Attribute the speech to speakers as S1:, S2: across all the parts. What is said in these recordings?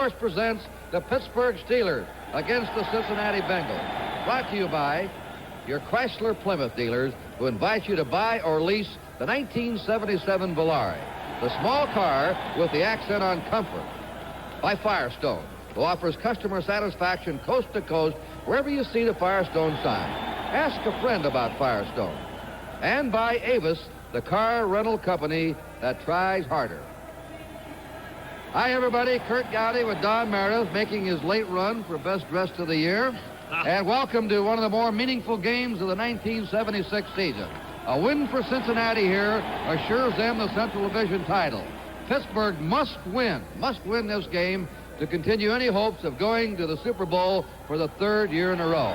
S1: Harris presents the Pittsburgh Steelers against the Cincinnati Bengals. Brought to you by your Chrysler Plymouth dealers, who invite you to buy or lease the 1977 Bleier, the small car with the accent on comfort. By Firestone, who offers customer satisfaction coast to coast wherever you see the Firestone sign. Ask a friend about Firestone. And by Avis, the car rental company that tries harder. Hi, everybody. Kurt Gowdy with Don Meredith making his late run for Best Dressed of the Year. And welcome to one of the more meaningful games of the 1976 season. A win for Cincinnati here assures them the Central Division title. Pittsburgh must win this game to continue any hopes of going to the Super Bowl for the third year in a row.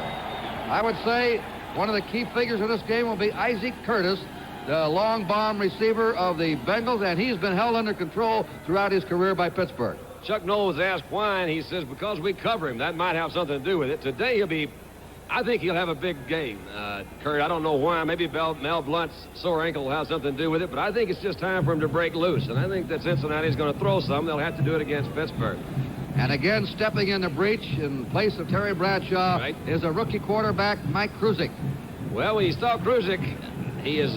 S1: I would say one of the key figures in this game will be Isaac Curtis, the long bomb receiver of the Bengals, and he's been held under control throughout his career by Pittsburgh.
S2: Chuck Noll was asked why, and he says because we cover him. That might have something to do with it. Today I think he'll have a big game, Kurt. I don't know why. Maybe Mel Blunt's sore ankle will have something to do with it, but I think it's just time for him to break loose, and I think that Cincinnati's going to throw some. They'll have to do it against Pittsburgh.
S1: And again, stepping in the breach in place of Terry Bradshaw is a rookie quarterback, Mike Kruczek.
S2: Well, when you saw Kruczek, he has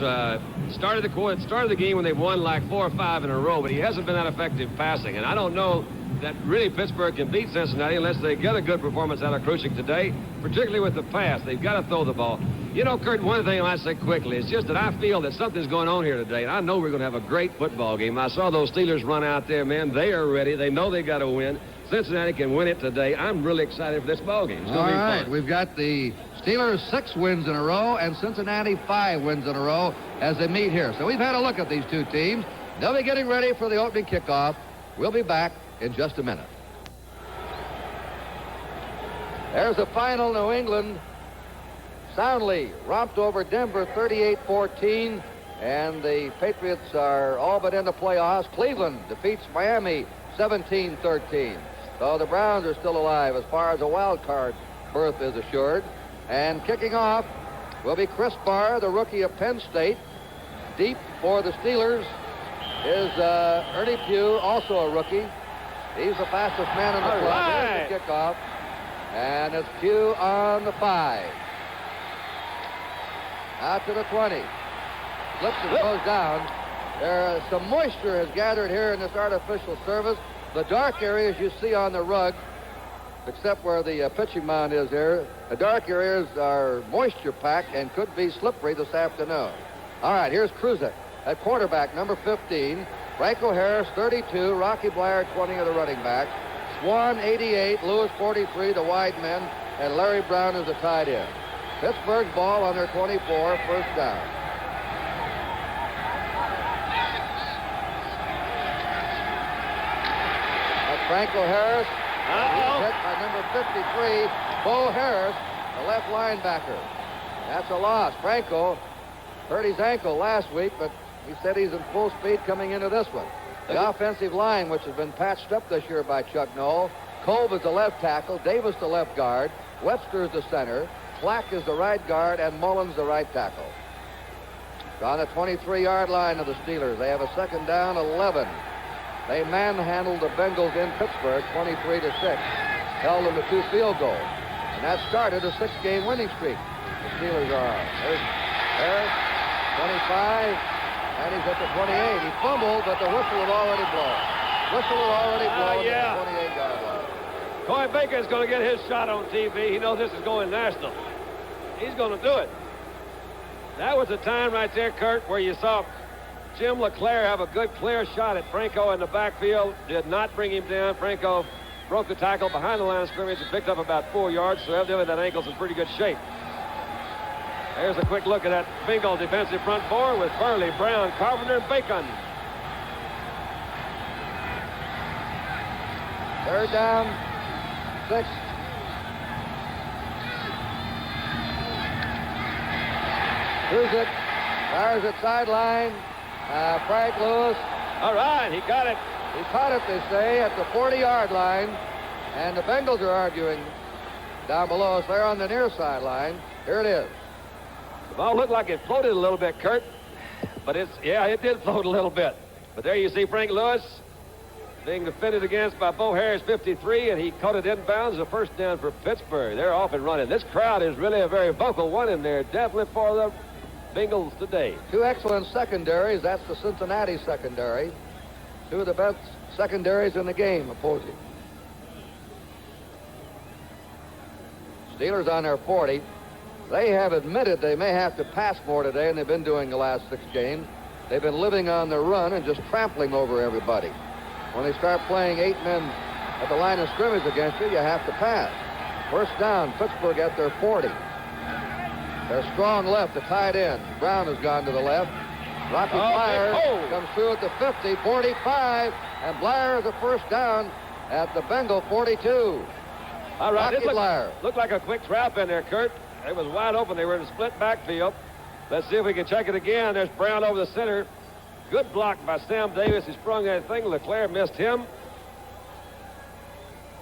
S2: started the game when they've won like 4 or 5 in a row, but he hasn't been that effective passing. And I don't know that really Pittsburgh can beat Cincinnati unless they get a good performance out of Kruczek today, particularly with the pass. They've got to throw the ball. You know, Kurt, one thing I might say quickly is just that I feel that something's going on here today, and I know we're going to have a great football game. I saw those Steelers run out there, man. They are ready. They know they got to win. Cincinnati can win it today. I'm really excited for this ball game. It's going to be fun.
S1: We've got the Steelers 6 wins in a row and Cincinnati 5 wins in a row as they meet here. So we've had a look at these two teams. They'll be getting ready for the opening kickoff. We'll be back in just a minute. There's the final. New England soundly romped over Denver 38-14, and the Patriots are all but in the playoffs. Cleveland defeats Miami 17-13. So the Browns are still alive as far as a wild card berth is assured. And kicking off will be Chris Barr, the rookie of Penn State. Deep for the Steelers is Ernie Pugh, also a rookie. He's the fastest man in the club. Here's the kickoff. And it's Pugh on the 5. Out to the 20. Flips and goes down. Some moisture has gathered here in this artificial surface. The dark areas you see on the rug, except where the pitching mound is here, the dark areas are moisture packed and could be slippery this afternoon. All right, here's Kruczek at quarterback, number 15. Franco Harris, 32. Rocky Bleier, 20 of the running backs. Swann, 88. Lewis, 43, the wide men. And Larry Brown is the tight end. Pittsburgh's ball on their 24, first down. Franco Harris. He's hit by number 53, Bo Harris, the left linebacker. That's a loss. Franco hurt his ankle last week, but he said he's in full speed coming into this one. The offensive line, which has been patched up this year by Chuck Noll. Cove is the left tackle, Davis the left guard, Webster is the center, Flack is the right guard, and Mullins the right tackle. On the 23-yard line of the Steelers, they have a second down, 11. They manhandled the Bengals in Pittsburgh 23-6. Held them to 2 field goals. And that started a 6-game winning streak. The Steelers are on. There's Harris, 25, and he's at the 28. He fumbled, but the whistle had already blown. Whistle had already blown at the 28-yard line.
S2: Coy Baker's going to get his shot on TV. He knows this is going national. He's going to do it. That was the time right there, Kurt, where you saw Jim LeClaire have a good clear shot at Franco in the backfield. Did not bring him down. Franco broke the tackle behind the line of scrimmage and picked up about 4 yards, so evidently that ankle's in pretty good shape. There's a quick look at that Bengal defensive front four with Burley, Brown, Carpenter, and Bacon.
S1: Third down, 6. Kruczek fires it sideline. Frank Lewis.
S2: All right, he got it.
S1: He caught it, they say, at the 40-yard line. And the Bengals are arguing down below us. They're on the near sideline. Here it is.
S2: The ball looked like it floated a little bit, Kurt. But it did float a little bit. But there you see Frank Lewis. being defended against by Bo Harris, 53, and he caught it inbounds, a first down for Pittsburgh. They're off and running. This crowd is really a very vocal one in there, definitely for the Bengals today.
S1: Two excellent secondaries. That's the Cincinnati secondary. Two of the best secondaries in the game, opposing. Steelers on their 40. They have admitted they may have to pass more today, and they've been doing the last 6 games. They've been living on the run and just trampling over everybody. When they start playing 8 men at the line of scrimmage against you, you have to pass. First down, Pittsburgh at their 40. Their strong left, the tight end. Brown has gone to the left. Rocky Bleier comes through at the 50, 45, and Bleier is a first down at the Bengal 42.
S2: All right,
S1: Rocky Bleier.
S2: Looked like a quick trap in there, Kurt. It was wide open. They were in a split backfield. Let's see if we can check it again. There's Brown over the center. Good block by Sam Davis. He sprung that thing. Leclerc missed him.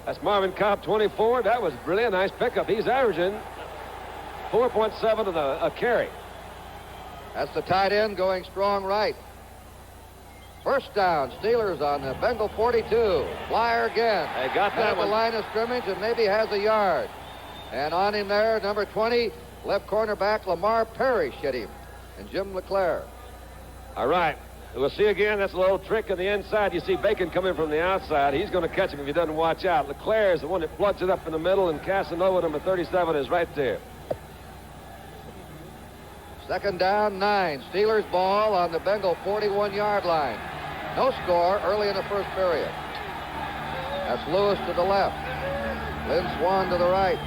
S2: That's Marvin Cobb, 24. That was really a nice pickup. He's averaging 4.7 of a carry.
S1: That's the tight end going strong right. First down, Steelers on the Bengal 42. Bleier again.
S2: They got that
S1: at
S2: one.
S1: The line of scrimmage and maybe has a yard. And on him there, number 20, left cornerback Lamar Parrish hit him. And Jim Leclerc.
S2: All right. We'll see again. That's a little trick on the inside. You see Bacon coming from the outside. He's going to catch him if he doesn't watch out. Leclerc is the one that plugs it up in the middle, and Casanova, number 37, is right there.
S1: Second down, 9. Steelers ball on the Bengal 41-yard line. No score early in the first period. That's Lewis to the left. Lynn Swann to the right.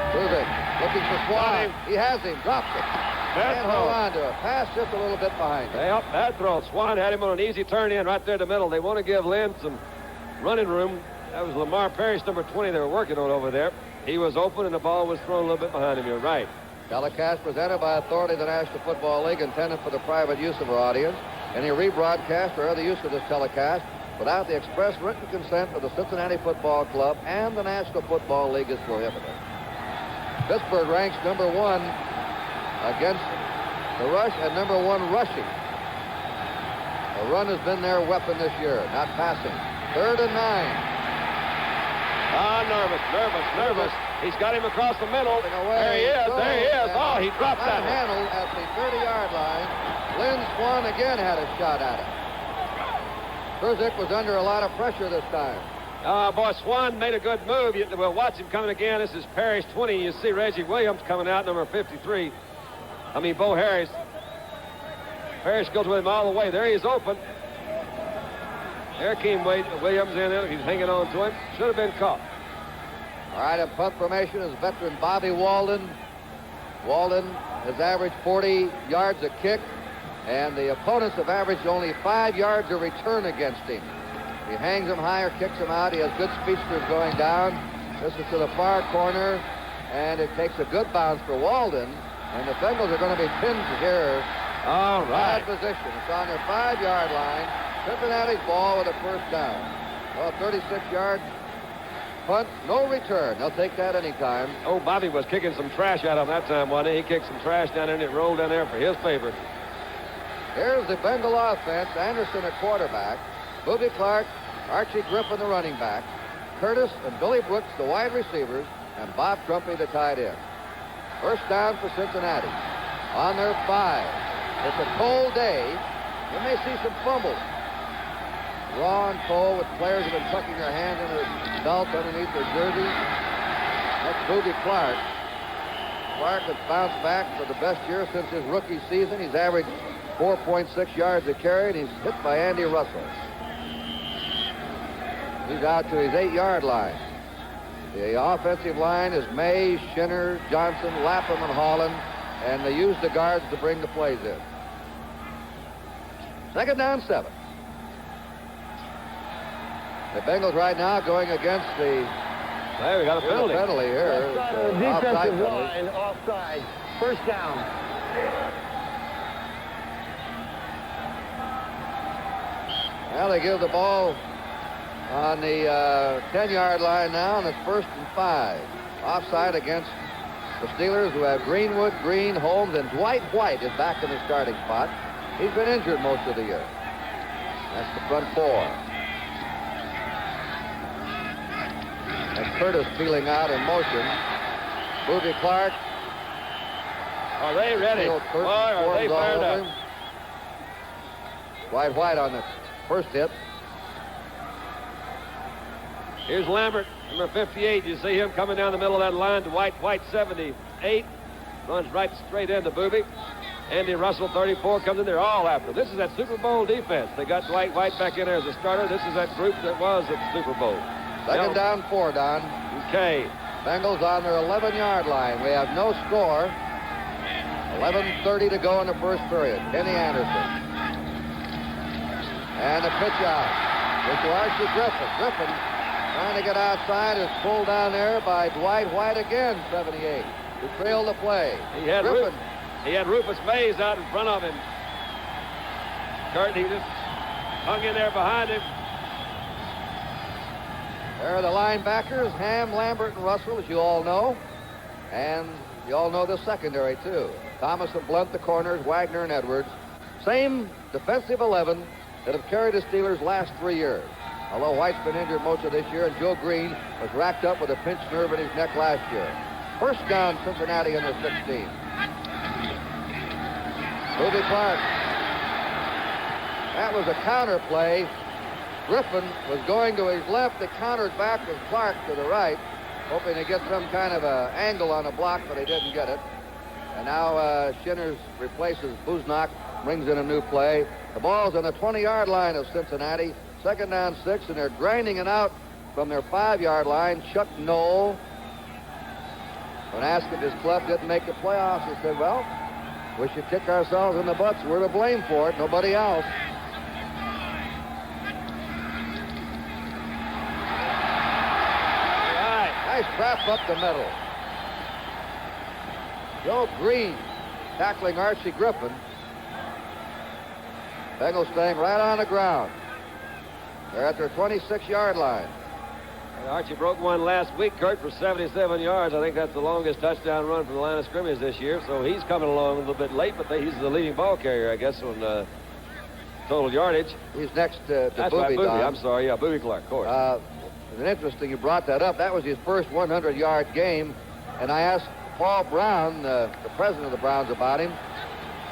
S1: Kruczek looking for Swann. He has him. Drops it. Can't hold on to it. Pass just a little bit behind him.
S2: Yep, that throw. Swann had him on an easy turn in right there in the middle. They want to give Lynn some running room. That was Lamar Parrish, number 20, they were working on over there. He was open, and the ball was thrown a little bit behind him. You're right.
S1: Telecast presented by authority of the National Football League, intended for the private use of our audience. Any rebroadcast or other use of this telecast without the express written consent of the Cincinnati Football Club and the National Football League is prohibited. Pittsburgh ranks number 1 against the rush and number 1 rushing. The run has been their weapon this year, not passing. 3rd and 9.
S2: Nervous. He's got him across the middle. There he is. Oh, he dropped that one.
S1: Handled at the 30-yard line. Lynn Swann again had a shot at it. Kruczek was under a lot of pressure this time.
S2: Boy, Swann made a good move. We'll watch him coming again. This is Parrish, 20. You see Reggie Williams coming out, number 53. Bo Harris. Parrish goes with him all the way. There he's open. There came Williams in. He's hanging on to him. Should have been caught.
S1: All right, in punt formation is veteran Bobby Walden. Walden has averaged 40 yards a kick, and the opponents have averaged only 5 yards a return against him. He hangs them high or kicks them out. He has good speedsters going down. This is to the far corner, and it takes a good bounce for Walden, and the Bengals are going to be pinned here.
S2: All right.
S1: Bad position. It's on their 5-yard line. Cincinnati's ball with a first down. Well, 36 yards. Punt, no return. They'll take that anytime.
S2: Oh, Bobby was kicking some trash out of him that time, wasn't he? He kicked some trash down there, and it rolled down there for his favor.
S1: Here's the Bengal offense. Anderson at quarterback. Boogie Clark, Archie Griffin, the running back. Curtis and Billy Brooks, the wide receivers. And Bob Trumpy, the tight end. First down for Cincinnati. On their 5. It's a cold day. You may see some fumbles. Raw and cold, with players who have been tucking their hands in their belt underneath their jerseys. That's Boogie Clark. Clark has bounced back for the best year since his rookie season. He's averaged 4.6 yards a carry, and he's hit by Andy Russell. He's out to his 8-yard line. The offensive line is May, Schinner, Johnson, Lapham, and Holland, and they use the guards to bring the plays in. Second down, 7. The Bengals right now going against the...
S2: Hey, we got a penalty.
S1: Penalty here.
S3: Defensive line, offside. First down.
S1: Well, they give the ball on the 10-yard line now, and it's 1st and 5. Offside against the Steelers, who have Greenwood, Green, Holmes, and Dwight White is back in the starting spot. He's been injured most of the year. That's the front 4. And Curtis peeling out in motion. Boobie Clark.
S2: Are they ready? Boy, are they fired up.
S1: White on the first hit.
S2: Here's Lambert, number 58. You see him coming down the middle of that line to White. White, 78. Runs right straight into Boobie. Andy Russell, 34, comes in there all after. This is that Super Bowl defense. They got Dwight White back in there as a starter. This is that group that was at the Super Bowl.
S1: Second down 4, Don.
S2: Okay.
S1: Bengals on their 11-yard line. We have no score. 11:30 to go in the first period. Kenny Anderson. And a pitch out. It's to Archie Griffin. Griffin trying to get outside is pulled down there by Dwight White again, 78, who trailed the play.
S2: He had Rufus Mays out in front of him. Kurt, he just hung in there behind him.
S1: There are the linebackers, Ham, Lambert, and Russell, as you all know. And you all know the secondary, too. Thomas and Blunt, the corners, Wagner and Edwards. Same defensive 11 that have carried the Steelers last 3 years. Although White's been injured most of this year, and Joe Green was racked up with a pinched nerve in his neck last year. First down, Cincinnati in their 16. Boobie Clark. That was a counter play. Griffin was going to his left. They countered back with Clark to the right, hoping to get some kind of an angle on a block, but they didn't get it. And now Shinners replaces Busnak, brings in a new play. The ball's on the 20-yard line of Cincinnati. Second down 6, and they're grinding it out from their 5-yard line. Chuck Knoll, when asked if his club didn't make the playoffs, he said, well, we should kick ourselves in the butts. We're to blame for it, nobody else. Nice trap up the middle. Joe Green tackling Archie Griffin. Bengals staying right on the ground. They're at their 26-yard line.
S2: Archie broke one last week, Kurt, for 77 yards. I think that's the longest touchdown run from the line of scrimmage this year. So he's coming along a little bit late, but he's the leading ball carrier, I guess, on total yardage.
S1: He's next to
S2: That's
S1: Boobie.
S2: right, Boobie.
S1: Don.
S2: I'm sorry. Yeah, Boobie Clark, of course.
S1: It's interesting you brought that up. That was his first 100-yard game. And I asked Paul Brown, the president of the Browns, about him.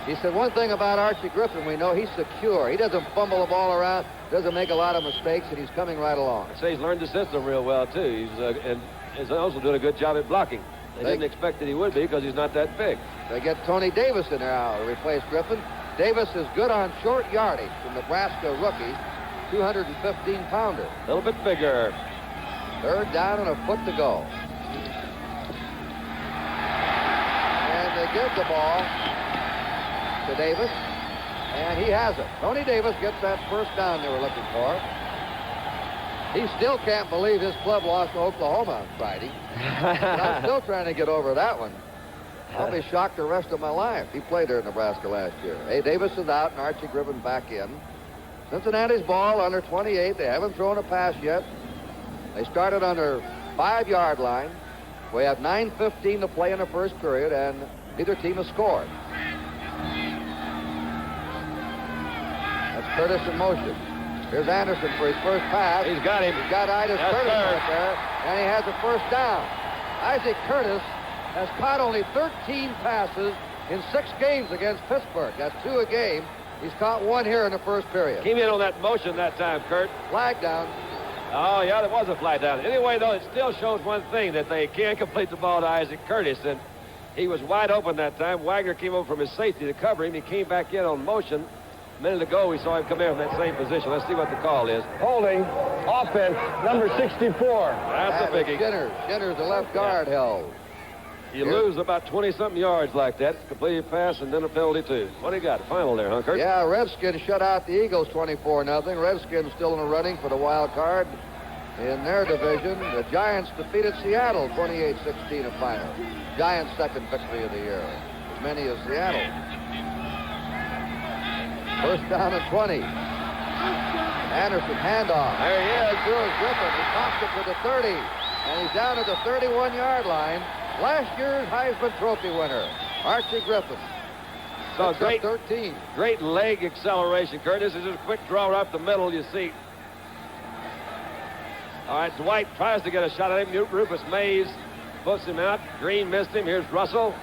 S1: He said, one thing about Archie Griffin, we know he's secure. He doesn't fumble the ball around, doesn't make a lot of mistakes, and he's coming right along.
S2: I'd say he's learned the system real well, too. And he's also doing a good job at blocking. They didn't expect that he would be because he's not that big.
S1: They get Tony Davis in there now to replace Griffin. Davis is good on short yardage from Nebraska rookie, 215-pounder.
S2: A little bit bigger.
S1: Third down and a foot to go. And they give the ball to Davis, and he has it. Tony Davis gets that first down they were looking for. He still can't believe his club lost to Oklahoma on Friday. I'm still trying to get over that one. I'll be shocked the rest of my life. He played there in Nebraska last year. Hey, Davis is out and Archie Griffin back in. Cincinnati's ball under 28. They haven't thrown a pass yet. They started on their 5-yard line. We have 9:15 to play in the first period, and neither team has scored. That's Curtis in motion. Here's Anderson for his first pass.
S2: He's got him.
S1: He's got Curtis right there, and he has a first down. Isaac Curtis has caught only 13 passes in 6 games against Pittsburgh. That's 2 a game. He's caught 1 here in the first period.
S2: Came in on that motion that time, Kurt.
S1: Flag down.
S2: Oh, yeah, there was a flag down. Anyway, though, it still shows one thing, that they can't complete the ball to Isaac Curtis, and he was wide open that time. Wagner came over from his safety to cover him. He came back in on motion. A minute ago, we saw him come in from that same position. Let's see what the call is.
S3: Holding, offense, number 64.
S2: That's a biggie.
S1: Shinner's the left guard held.
S2: You lose about 20-something yards like that. Completed pass and then a penalty, too. What do you got? Final there, huh, Kurt?
S1: Yeah, Redskins shut out the Eagles 24-0. Redskins still in the running for the wild card in their division. The Giants defeated Seattle 28-16 in final. Giants' second victory of the year. As many as Seattle. First down at 20. Anderson handoff.
S2: There he is.
S1: Here's Griffin. He pops it to the 30. And he's down at the 31-yard line. Last year's Heisman Trophy winner, Archie Griffin.
S2: So great,
S1: 13.
S2: Great leg acceleration, Kurt. This is just a quick draw right up the middle, you see. All right, Dwight tries to get a shot at him. Rufus Mays puts him out. Green missed him. Here's Russell.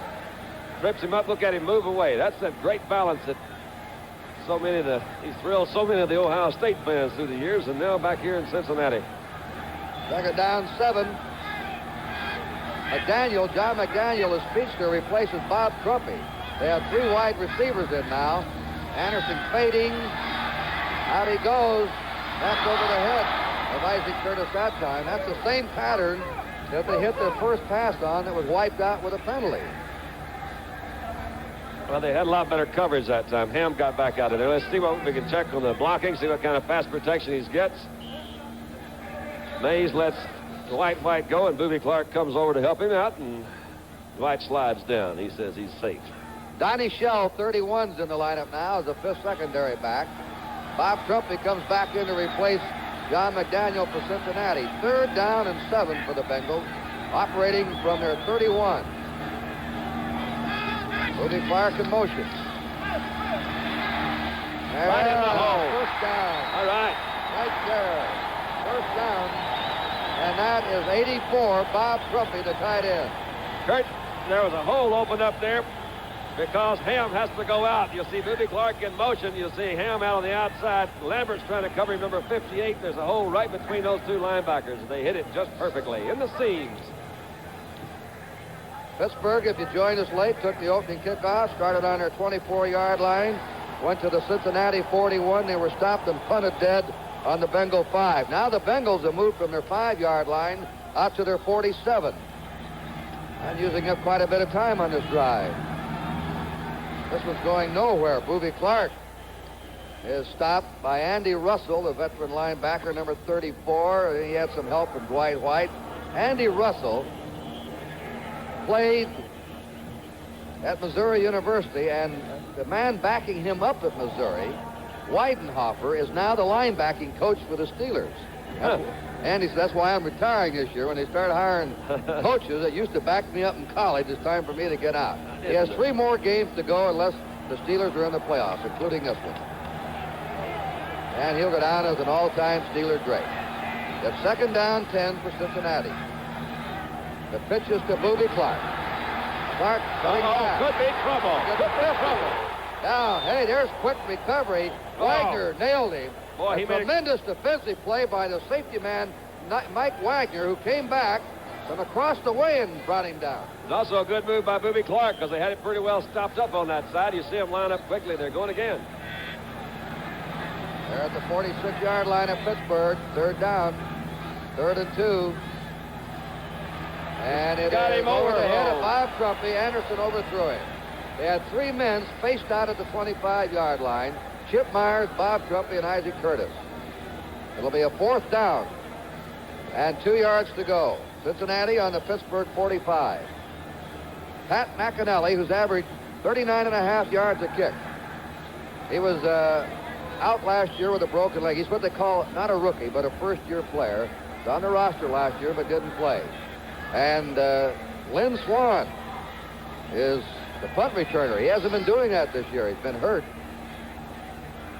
S2: Trips him up. Look at him move away. That's that great balance that he's thrilled so many of the Ohio State fans through the years, and now back here in Cincinnati.
S1: Second down, 7. John McDaniel, his speedster, replaces Bob Trumpy. They have 3 wide receivers in now. Anderson fading. Out he goes. That's over the head of Isaac Curtis that time. That's the same pattern that they hit their first pass on that was wiped out with a penalty.
S2: Well, they had a lot better coverage that time. Ham got back out of there. Let's see what we can check on the blocking, see what kind of pass protection he gets. Mays lets Dwight White go, and Boobie Clark comes over to help him out, and Dwight slides down. He says he's safe.
S1: Donnie Shell, 31's in the lineup now as a 5th secondary back. Bob Trumpy comes back in to replace John McDaniel for Cincinnati. 3rd down and 7 for the Bengals, operating from their 31. Boobie Clark in motion.
S2: Right in the hole.
S1: First down.
S2: All right.
S1: Right there. First down. And that is 84, Bob Trumpy, the tight end.
S2: Kurt, there was a hole opened up there because Ham has to go out. You'll see Boobie Clark in motion. You'll see Ham out on the outside. Lambert's trying to cover him, number 58. There's a hole right between those 2 linebackers. They hit it just perfectly in the seams.
S1: Pittsburgh, if you joined us late, took the opening kickoff, started on their 24-yard line, went to the Cincinnati 41. They were stopped and punted dead on the Bengal 5. Now the Bengals have moved from their 5-yard line out to their 47. And using up quite a bit of time on this drive. This was going nowhere. Boobie Clark is stopped by Andy Russell, the veteran linebacker, number 34. He had some help from Dwight White. Andy Russell played at Missouri University, and the man backing him up at Missouri, Weidenhofer, is now the linebacking coach for the Steelers. Andy said, that's why I'm retiring this year. When they started hiring coaches that used to back me up in college, it's time for me to get out. He has 3 more games to go unless the Steelers are in the playoffs, including this one. And he'll go down as an all-time Steeler great. That's 2nd down, 10 for Cincinnati. The pitch is to Boobie Clark. Clark coming back.
S2: Could be trouble.
S1: Could be trouble. Down. Hey, there's quick recovery. Wagner nailed him.
S2: Boy, he made a
S1: tremendous defensive play by the safety man, Mike Wagner, who came back from across the way and brought him down.
S2: It's also a good move by Boobie Clark because they had it pretty well stopped up on that side. You see them line up quickly. They're going again.
S1: They're at the 46-yard line of Pittsburgh. 3rd down. 3rd and 2. And it
S2: got him
S1: over
S2: over
S1: the head of Bob Trumpy. Anderson overthrew him. They had 3 men spaced out at the 25-yard line. Chip Myers, Bob Trumpy, and Isaac Curtis. It'll be a 4th down and 2 yards to go. Cincinnati on the Pittsburgh 45. Pat McAnally, who's averaged 39.5 yards a kick. He was out last year with a broken leg. He's what they call not a rookie, but a first-year player. He's on the roster last year, but didn't play. And Lynn Swann is the punt returner. He hasn't been doing that this year. He's been hurt.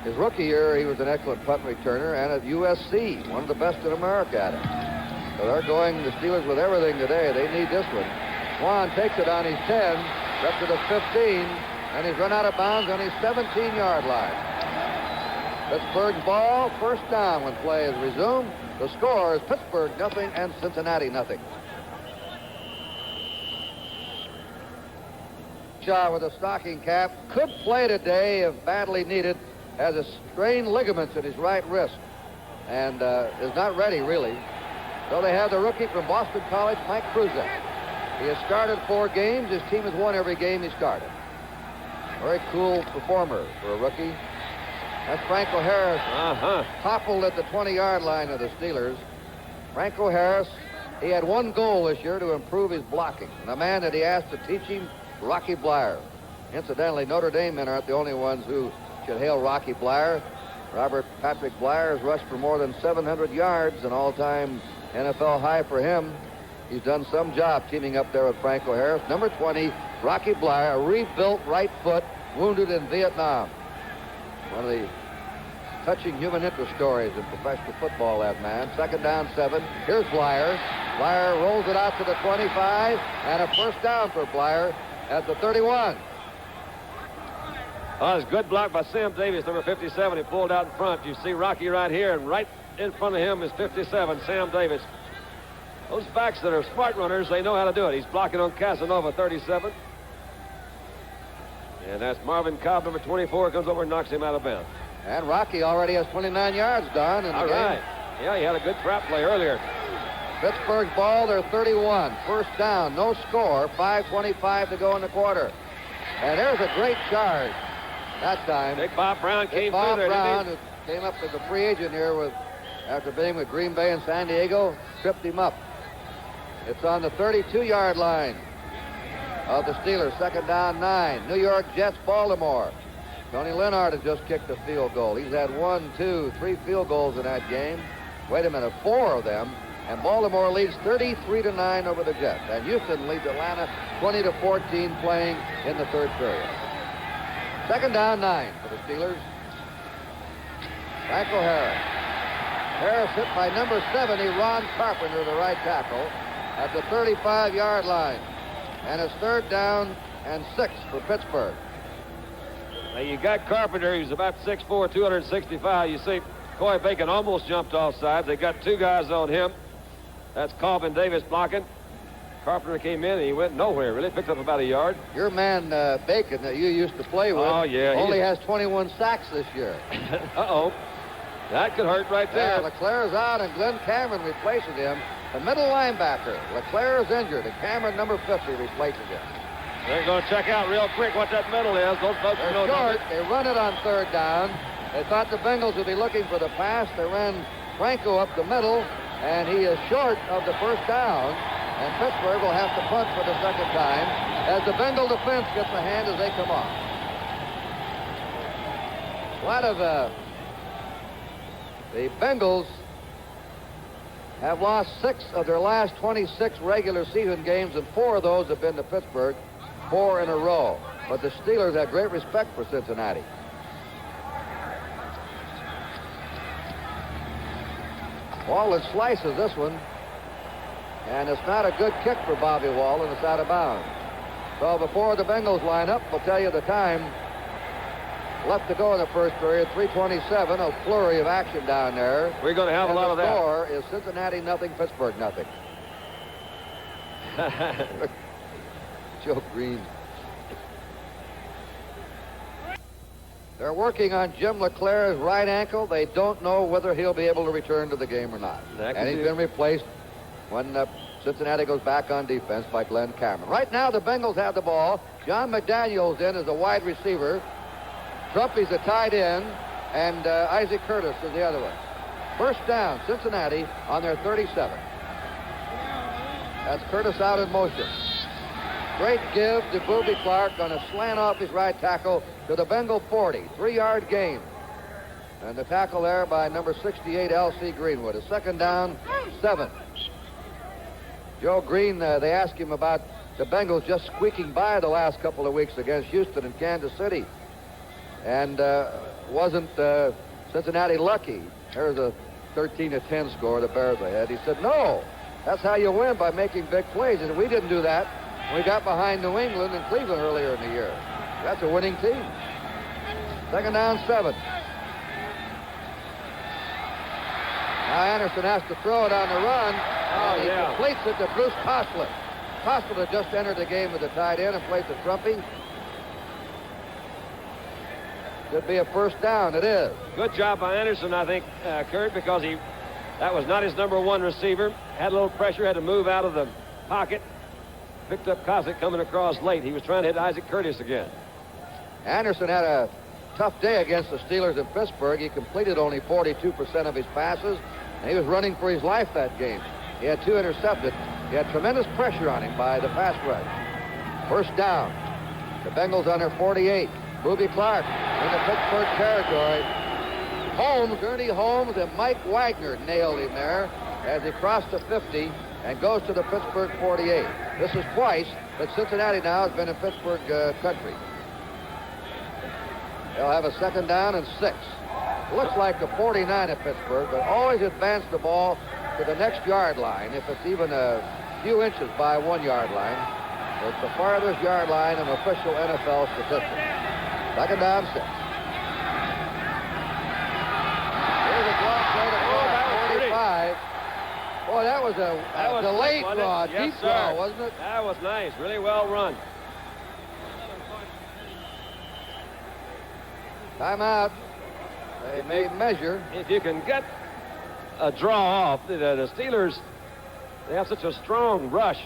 S1: His rookie year, he was an excellent punt returner, and at USC, one of the best in America at it. So they're going, the Steelers, with everything today. They need this one. Swann takes it on his 10, up to the 15, and he's run out of bounds on his 17-yard line. Pittsburgh's ball, 1st down when play is resumed. The score is Pittsburgh nothing and Cincinnati nothing. Shaw with a stocking cap could play today if badly needed. Has a strained ligaments in his right wrist and is not ready really. So they have the rookie from Boston College, Mike Kruczek. He has started 4 games. His team has won every game he started. Very cool performer for a rookie. That's Franco Harris, toppled at the 20-yard line of the Steelers. Franco Harris, he had 1 goal this year to improve his blocking. And the man that he asked to teach him, Rocky Bleier. Incidentally, Notre Dame men aren't the only ones who should hail Rocky Bleier. Robert Patrick Bleier has rushed for more than 700 yards, an all-time NFL high for him. He's done some job teaming up there with Franco Harris. Number 20, Rocky Bleier, a rebuilt right foot, wounded in Vietnam. One of the touching human interest stories in professional football, that man. Second down, 7. Here's Bleier. Bleier rolls it out to the 25, and a first down for Bleier at the 31.
S2: Oh, it's good block by Sam Davis, number 57. He pulled out in front. You see Rocky right here, and right in front of him is 57, Sam Davis. Those backs that are smart runners, they know how to do it. He's blocking on Casanova, 37. And that's Marvin Cobb, number 24, comes over and knocks him out of bounds.
S1: And Rocky already has 29 yards done in the game.
S2: All right. Yeah, he had a good trap play earlier.
S1: Pittsburgh's ball, they're 31. First down, no score, 5:25 to go in the quarter. And there's a great charge that time.
S2: Big Bob Brown came
S1: Bob
S2: through there,
S1: Brown,
S2: didn't
S1: who came up as a free agent here after being with Green Bay and San Diego, tripped him up. It's on the 32-yard line of the Steelers. Second down, 9. New York Jets, Baltimore. Tony Leonard has just kicked a field goal. He's had 1, 2, 3 field goals in that game. Wait a minute, 4 of them. And Baltimore leads 33-9 over the Jets. And Houston leads Atlanta 20-14 playing in the third period. Second down, 9 for the Steelers. Franco Harris. Harris hit by number 70, Ron Carpenter, the right tackle, at the 35-yard line. And it's third down and 6 for Pittsburgh.
S2: Now you got Carpenter. He's about 6'4", 265. You see Coy Bacon almost jumped off sides. They got 2 guys on him. That's Cobb and Davis blocking. Carpenter came in and he went nowhere. Really picked up about a yard.
S1: Your man Bacon that you used to play with only has 21 sacks this year.
S2: Uh-oh. That could hurt right there.
S1: Yeah, LeClaire is out and Glenn Cameron replaces him. The middle linebacker. LeClaire is injured and Cameron, number 50, replaces him.
S2: They're going to check out real quick what that middle is. Those folks
S1: They're
S2: know
S1: short.
S2: nothing.
S1: They run it on third down. They thought the Bengals would be looking for the pass. They ran Franco up the middle, and he is short of the first down. And Pittsburgh will have to punt for the second time as the Bengal defense gets a hand as they come off. A lot of the Bengals have lost 6 of their last 26 regular season games, and 4 of those have been to Pittsburgh, 4 in a row. But the Steelers have great respect for Cincinnati. Wallen slices this one, and it's not a good kick for Bobby Wallen. It's out of bounds. So before the Bengals line up, we'll tell you the time left to go in the first period, 3:27, a flurry of action down there.
S2: We're going to have a lot of that.
S1: The score is Cincinnati nothing, Pittsburgh nothing. Joe Green. They're working on Jim LeClaire's right ankle. They don't know whether he'll be able to return to the game or not. And he's been replaced when Cincinnati goes back on defense by Glenn Cameron. Right now, the Bengals have the ball. John McDaniel's in as a wide receiver. Trumpy's a tight end, and Isaac Curtis is the other one. First down, Cincinnati on their 37. That's Curtis out in motion. Great give to Booby Clark on a slant off his right tackle to the Bengal 40. 3-yard gain. And the tackle there by number 68, L.C. Greenwood. A second down, 7. Joe Green, they asked him about the Bengals just squeaking by the last couple of weeks against Houston and Kansas City. And wasn't Cincinnati lucky? There's a 13-10 score the Bears ahead. He said, no, that's how you win, by making big plays. And we didn't do that. We got behind New England and Cleveland earlier in the year. That's a winning team. Second down, 7. Now Anderson has to throw it on the run. He completes it to Bruce Koslet. Koslet had just entered the game with the tight end and played to Trumpy. Could be a first down. It is.
S2: Good job by Anderson, I think, Kurt, because that was not his number 1 receiver. Had a little pressure, had to move out of the pocket. Picked up Koslet coming across late. He was trying to hit Isaac Curtis again.
S1: Anderson had a tough day against the Steelers in Pittsburgh. He completed only 42% of his passes, and he was running for his life that game. He had 2 intercepted. He had tremendous pressure on him by the pass rush. First down. The Bengals on their 48. Booby Clark in the Pittsburgh territory. Holmes, Ernie Holmes, and Mike Wagner nailed him there as he crossed the 50 and goes to the Pittsburgh 48. This is twice that Cincinnati now has been in Pittsburgh country. They'll have a second down and 6. looks like the 49 of Pittsburgh, but always advance the ball to the next yard line if it's even a few inches by 1 yard line. It's the farthest yard line in official NFL statistics. Second down, 6. Here's a draw play to 45. Boy, that was a delayed draw, deep draw, wasn't it?
S2: That was nice. Really well run.
S1: Timeout. They may measure.
S2: If you can get a draw off, the Steelers, they have such a strong rush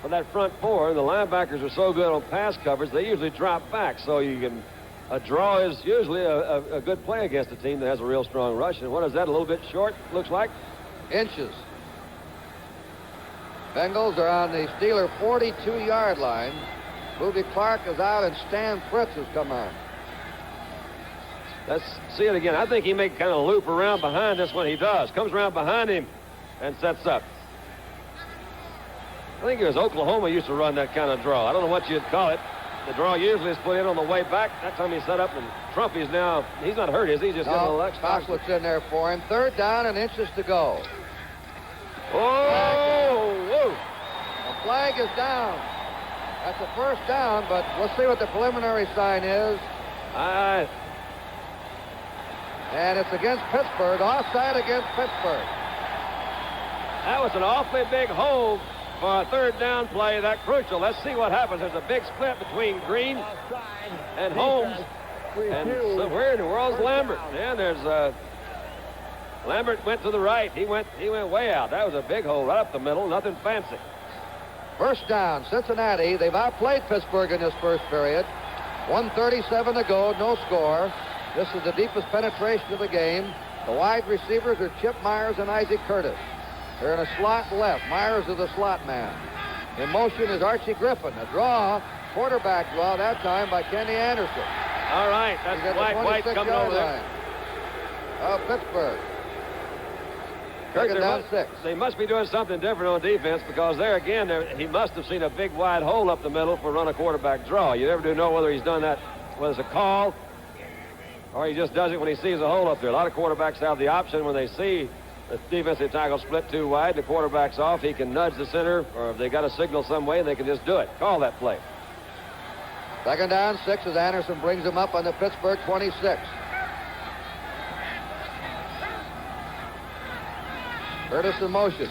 S2: for that front four. The linebackers are so good on pass coverage, they usually drop back. So a draw is usually a good play against a team that has a real strong rush. And what is that, a little bit short, looks like?
S1: Inches. Bengals are on the Steeler 42-yard line. Booby Clark is out, and Stan Fritz has come on.
S2: Let's see it again. I think he may kind of loop around behind this one. He does. Comes around behind him and sets up. I think it was Oklahoma used to run that kind of draw. I don't know what you'd call it. The draw usually is put in on the way back. That time he set up, and Trumpy's now, he's not hurt, is he? He's just getting a little extra.
S1: Costlett's in there for him. Third down and inches to go.
S2: Oh! Whoa!
S1: The flag is down. That's a first down, but we'll see what the preliminary sign is. And it's against Pittsburgh. Offside against Pittsburgh.
S2: That was an awfully big hold for a third down play. That crucial. Let's see what happens. There's a big split between Green and Holmes. And so where in the world's Lambert? And there's Lambert went to the right. He went way out. That was a big hole right up the middle. Nothing fancy.
S1: First down, Cincinnati. They've outplayed Pittsburgh in this first period. 1:37 to go, no score. This is the deepest penetration of the game. The wide receivers are Chip Myers and Isaac Curtis. They're in a slot left. Myers is the slot man. In motion is Archie Griffin. A draw, quarterback draw that time by Kenny Anderson.
S2: All right, that's White coming over there.
S1: Of Pittsburgh. Down 6.
S2: They must be doing something different on defense, because there again, he must have seen a big wide hole up the middle for run a quarterback draw. You never do know whether he's done that, whether it's a call or he just does it when he sees a hole up there. A lot of quarterbacks have the option when they see the defensive tackle split too wide, the quarterback's off, he can nudge the center, or if they got a signal some way, they can just do it. Call that play.
S1: Second down, 6 as Anderson brings him up on the Pittsburgh 26. Curtis in motion.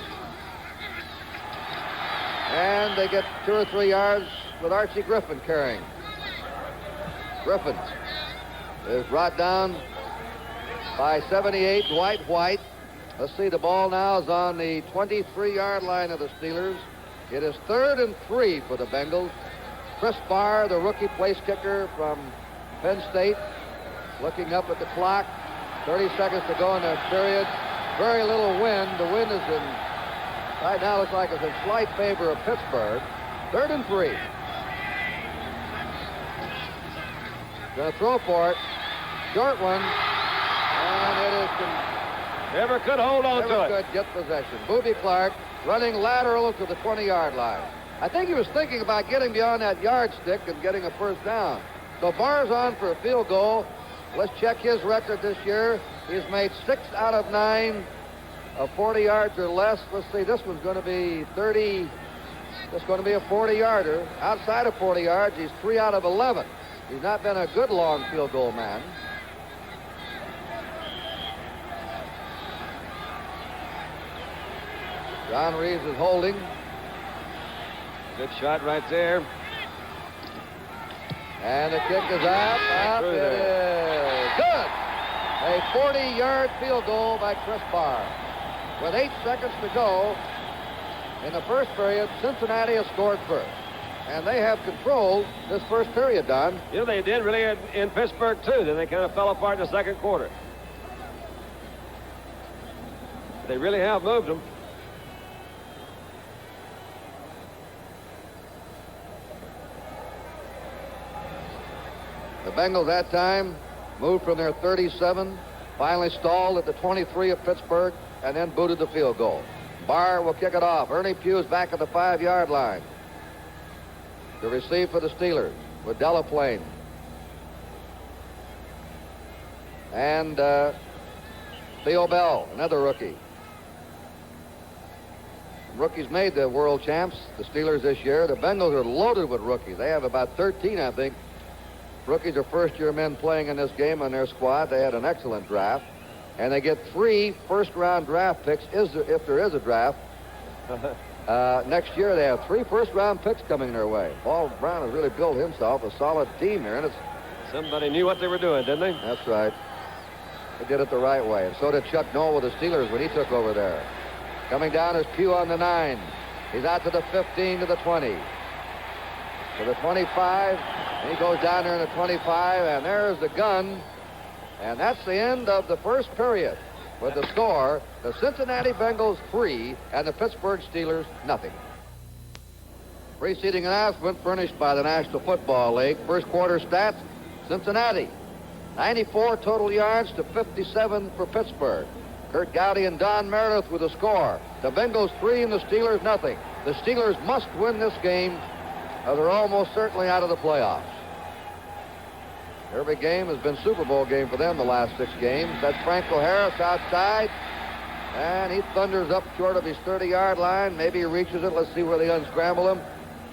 S1: And they get 2 or 3 yards with Archie Griffin carrying. Griffin is brought down by 78, Dwight White. Let's see, the ball now is on the 23-yard line of the Steelers. It is 3rd and 3 for the Bengals. Chris Barr, the rookie place kicker from Penn State, looking up at the clock. 30 seconds to go in the period. Very little wind. The wind is in, right now looks like it's in slight favor of Pittsburgh. 3rd and 3. Going to throw for it. Short one. And it is...
S2: Never could hold on to it.
S1: Never could get possession. Booby Clark running lateral to the 20-yard line. I think he was thinking about getting beyond that yardstick and getting a first down. So Barr's on for a field goal. Let's check his record this year. He's made 6 out of 9 of 40 yards or less. Let's see, this one's going to be 30. This is going to be a 40-yarder. Outside of 40 yards, he's 3 out of 11. He's not been a good long field goal man. John Reeves is holding.
S2: Good shot right there.
S1: And the kick is up. It is good. A 40-yard field goal by Chris Barr. With 8 seconds to go in the first period, Cincinnati has scored first. And they have controlled this first period, Don.
S2: You know, they did really in Pittsburgh, too. Then they kind of fell apart in the second quarter. They really have moved them.
S1: The Bengals that time moved from their 37, finally stalled at the 23 of Pittsburgh, and then booted the field goal. Barr will kick it off. Ernie Pugh's back at the 5-yard line to receive for the Steelers with Delaplane. And Theo Bell, another rookie. Rookies made the world champs, the Steelers, this year. The Bengals are loaded with rookies. They have about 13, I think. Rookies are first-year men playing in this game on their squad. They had an excellent draft. And they get 3 first-round draft picks if there is a draft. Next year, they have 3 first-round picks coming their way. Paul Brown has really built himself a solid team here. And
S2: somebody knew what they were doing, didn't they?
S1: That's right. They did it the right way. And so did Chuck Noll with the Steelers when he took over there. Coming down is Pugh on the 9. He's out to the 15, to the 20. To the 25. And he goes down there in the 25. And there's the gun. And that's the end of the first period. With the score, the Cincinnati Bengals 3 and the Pittsburgh Steelers nothing. Preceding announcement furnished by the National Football League. First quarter stats, Cincinnati. 94 total yards to 57 for Pittsburgh. Kurt Gowdy and Don Meredith with the score. The Bengals 3 and the Steelers nothing. The Steelers must win this game or they're almost certainly out of the playoffs. Every game has been Super Bowl game for them the last 6 games. That's Franco Harris outside. And he thunders up short of his 30-yard line. Maybe he reaches it. Let's see where they unscramble him.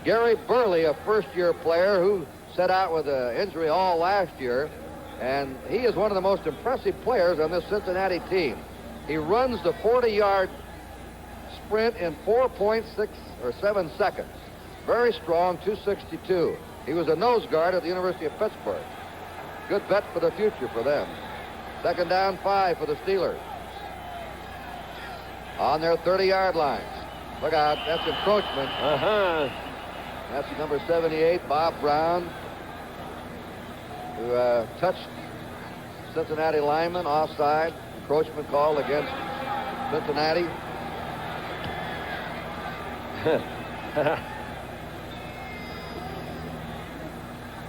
S1: Gary Burley, a first-year player who set out with an injury all last year. And he is one of the most impressive players on this Cincinnati team. He runs the 40-yard sprint in 4.6 or 7 seconds. Very strong, 262. He was a nose guard at the University of Pittsburgh. Good bet for the future for them. Second down 5 for the Steelers. On their 30-yard lines. Look out, that's encroachment. That's number 78, Bob Brown, who touched Cincinnati lineman offside. Encroachment called against Cincinnati.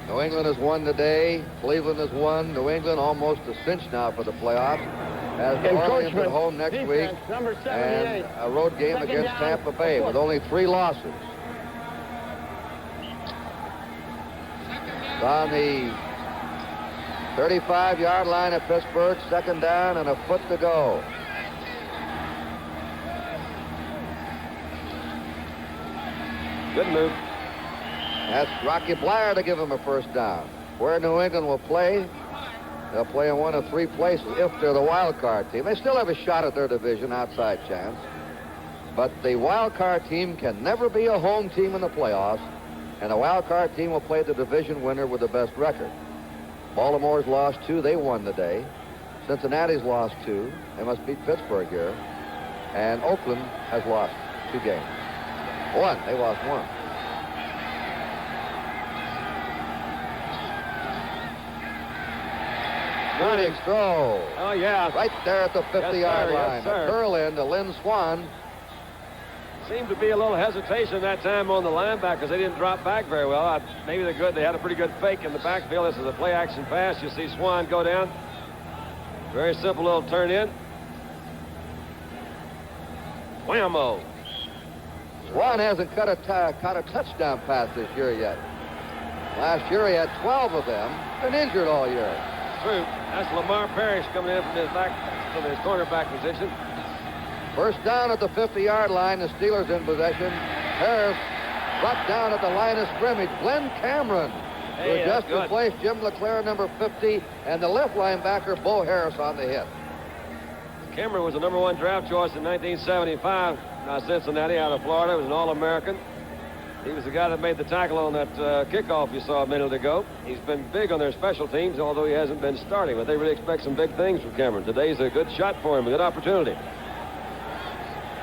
S1: New England has won today. Cleveland has won. New England almost a cinch now for the playoffs. As New Orleans at home next week. And a road game against Tampa Bay with only 3 losses. On the 35-yard line at Pittsburgh, second down and a foot to go.
S2: Good move.
S1: That's Rocky Bleier to give him a first down. Where New England will play, they'll play in one of 3 places if they're the wild card team. They still have a shot at their division, outside chance. But the wild card team can never be a home team in the playoffs, and the wild card team will play the division winner with the best record. Baltimore's lost 2. They won today. Cincinnati's lost 2. They must beat Pittsburgh here. And Oakland has lost 2 games. 1. They lost 1. Running throw.
S2: Oh, yeah.
S1: Right there at the 50-yard line.
S2: Yes, sir.
S1: A curl in to Lynn Swann.
S2: Seemed to be a little hesitation that time on the linebackers. They didn't drop back very well. Maybe they're good. They had a pretty good fake in the backfield. This is a play-action pass. You see Swann go down. Very simple little turn in. Whammo.
S1: Swann hasn't caught a touchdown pass this year yet. Last year he had 12 of them. Been injured all year.
S2: True. That's Lamar Parrish coming in from his cornerback position.
S1: First down at the 50-yard line. The Steelers in possession. Harris brought down at the line of scrimmage. Glenn Cameron to just replace Jim LeClaire, number 50, and the left linebacker, Bo Harris, on the hit.
S2: Cameron was the number 1 draft choice in 1975. Cincinnati, out of Florida. He was an All-American. He was the guy that made the tackle on that kickoff you saw a minute ago. He's been big on their special teams, although he hasn't been starting. But they really expect some big things from Cameron. Today's a good shot for him, a good opportunity.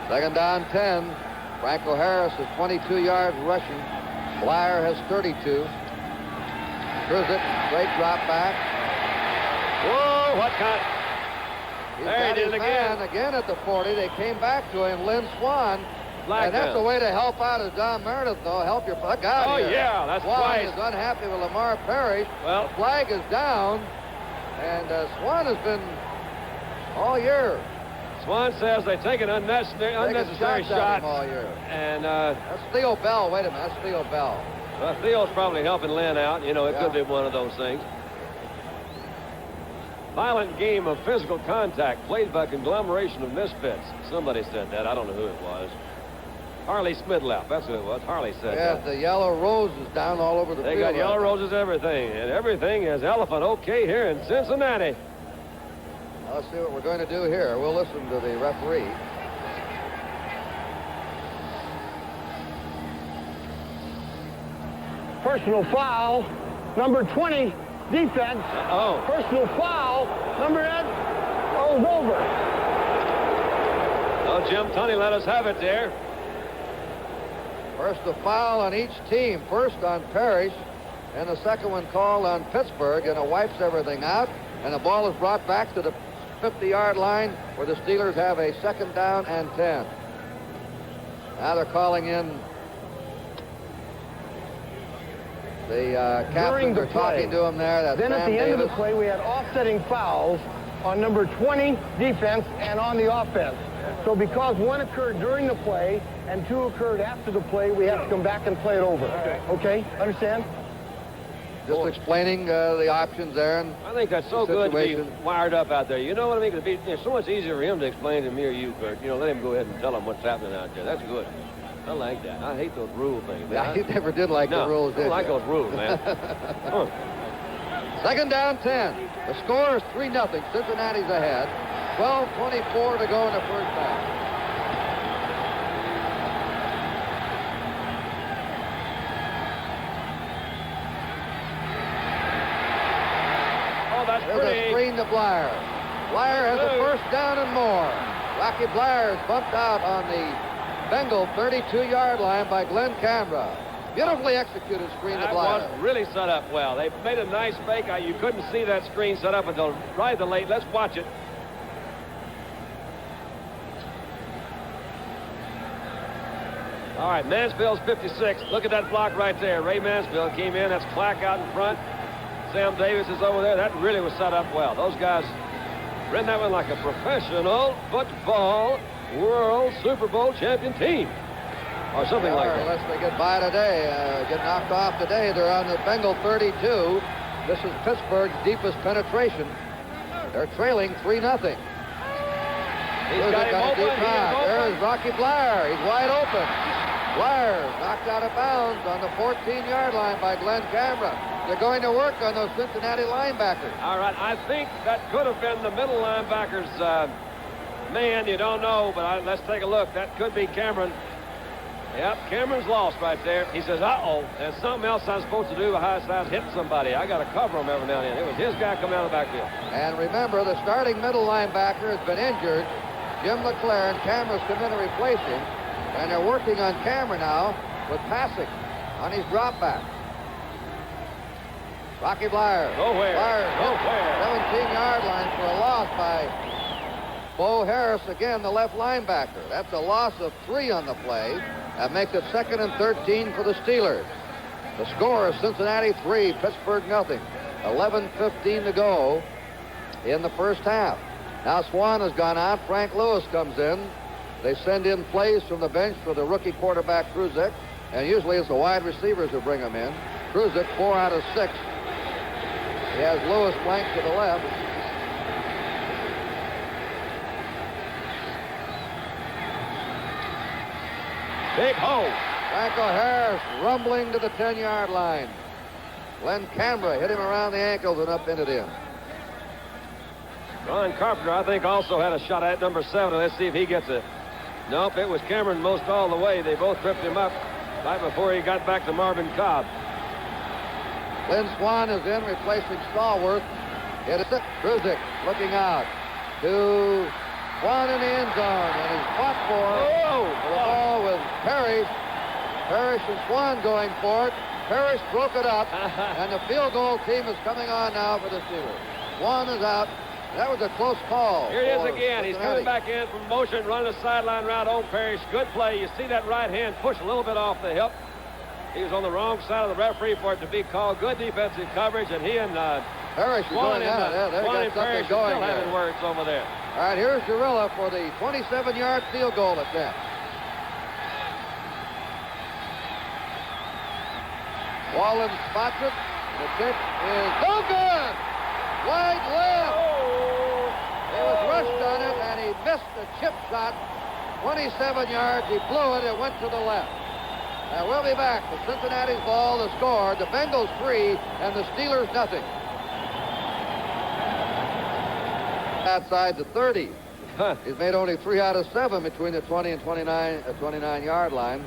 S1: Second down 10. Franco Harris is 22 yards rushing. Bleier has 32. Kruczek, great drop back.
S2: Whoa, what kind?
S1: There he did it again at the 40. They came back to him. Lynn Swann. And that's the way to help out as Don Meredith, though. Help your fuck out here.
S2: Oh, yeah, that's
S1: Swann
S2: twice.
S1: is unhappy with Lamar Parrish.
S2: Well,
S1: the flag is down, and Swann has been all year.
S2: Swann says they take an unnecessary shot
S1: all year.
S2: And
S1: that's Theo Bell. Wait a minute, that's Theo Bell.
S2: Well, Theo's probably helping Lynn out. You know, it could be one of those things. violent game of physical contact played by a conglomeration of misfits. Somebody said that. I don't know who it was. Harley Smidlap, that's who it was. Harley said that.
S1: The yellow roses down all over the field.
S2: They got yellow roses, everything. And everything is elephant okay here in Cincinnati.
S1: Now, let's see what we're going to do here. We'll listen to the referee.
S3: Personal foul, number 20, defense. Personal foul, number 8, goes over.
S2: Oh, Jim Tunney let us have it there.
S1: First the foul on each team. First on Parrish, and the second one called on Pittsburgh, and it wipes everything out, and the ball is brought back to the 50-yard line where the Steelers have a 2nd down and 10. Now they're calling in the captains are talking to him there. That's
S3: then
S1: Sam
S3: at the end
S1: Davis.
S3: of the play, we had offsetting fouls on number 20, defense, and on the offense. So because one occurred during the play and 2 occurred after the play, we have to come back and play it over. Okay? Understand?
S1: Just explaining the options there. And
S2: I think that's so good to be wired up out there. You know what I mean? It's so much easier for him to explain to me or you, Kurt. You know, let him go ahead and tell him what's happening out there. That's good. I like that. I hate those rule things.
S1: Yeah, you never did like the rules, did you?
S2: I don't like those rules, man.
S1: 2nd down, 10. The score is 3-0. Cincinnati's ahead. 12:24 to go in the first half.
S2: Oh, that's
S1: There's
S2: pretty.
S1: a screen to Bleier. Bleier has a 1st down and more. Rocky Bleier is bumped out on the Bengal 32-yard line by Glenn Canberra. Beautifully executed screen to Bleier.
S2: That was really set up well. They made a nice fake. You couldn't see that screen set up until right the late. Let's watch it. All right, Mansfield's 56. Look at that block right there. Ray Mansfield came in. That's Clack out in front. Sam Davis is over there. That really was set up well. Those guys ran that one like a professional football World Super Bowl champion team. Or something like that.
S1: Unless they get by today, get knocked off today. They're on the Bengal 32. This is Pittsburgh's deepest penetration. They're trailing 3-0.
S2: He's got him open.
S1: There's Rocky Bleier. He's wide open. Bleier knocked out of bounds on the 14-yard line by Glenn Canberra. They're going to work on those Cincinnati linebackers.
S2: All right, I think that could have been the middle linebackers. Man, you don't know, but let's take a look. That could be Cameron. Yep, Cameron's lost right there. He says, uh-oh, there's something else I'm supposed to do besides hit somebody. I got to cover him every now and then. It was his guy coming out of the backfield.
S1: And remember, the starting middle linebacker has been injured. Jim LeClaire, and Cameron's come in to replace him. And they're working on Cameron now with passing on his drop back. Rocky Bleier.
S2: Nowhere.
S1: Bleier,
S2: Nowhere.
S1: 17-yard line for a loss by Bo Harris, again, the left linebacker. That's a loss of 3 on the play. That makes it 2nd and 13 for the Steelers. The score is Cincinnati 3, Pittsburgh 0. 11:15 to go in the first half. Now Swann has gone out. Frank Lewis comes in. They send in plays from the bench for the rookie quarterback Kruczek, and usually it's the wide receivers who bring them in. Kruczek 4 out of 6. He has Lewis flanked to the left.
S2: Big hole.
S1: Franco Harris rumbling to the 10-yard line. Glenn Canberra hit him around the ankles and up into him.
S2: Ron Carpenter, I think, also had a shot at number 7. Let's see if he gets it. Nope, it was Cameron most all the way. They both tripped him up right before he got back to Marvin Cobb.
S1: Lynn Swann is in, replacing Stallworth. It is Kruczek looking out to Swann in the end zone, and he's fought for the ball with Parrish. Parrish and Swann going for it. Parrish broke it up, and the field goal team is coming on now for the Steelers. Swann is out. That was a close call.
S2: Here he is again. He's coming back in from motion, running a sideline route. Old Parrish, good play. You see that right hand push a little bit off the hip. He was on the wrong side of the referee for it to be called. Good defensive coverage, and he and
S1: Parrish
S2: Swann
S1: and
S2: Parrish
S1: still
S2: still having words over there.
S1: All right, here's Jarilla for the 27-yard field goal attempt. Wallen spots it. The pitch is no good. Wide left. was rushed on it, and he missed the chip shot. 27 yards. He blew it. It went to the left. Now we'll be back. The Cincinnati's ball, the score. The Bengals 3 and the Steelers nothing. Outside the 30. He's made only 3 out of 7 between the 20 and 29-yard line.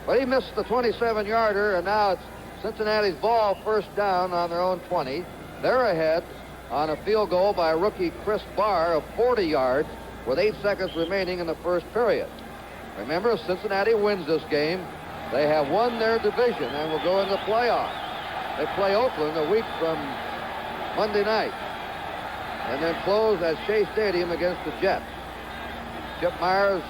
S1: But he missed the 27-yarder, and now it's Cincinnati's ball, first down on their own 20. They're ahead on a field goal by rookie Chris Barr of 40 yards with 8 seconds remaining in the first period. Remember, if Cincinnati wins this game, they have won their division and will go into the playoffs. They play Oakland a week from Monday night and then close at Shea Stadium against the Jets. Chip Myers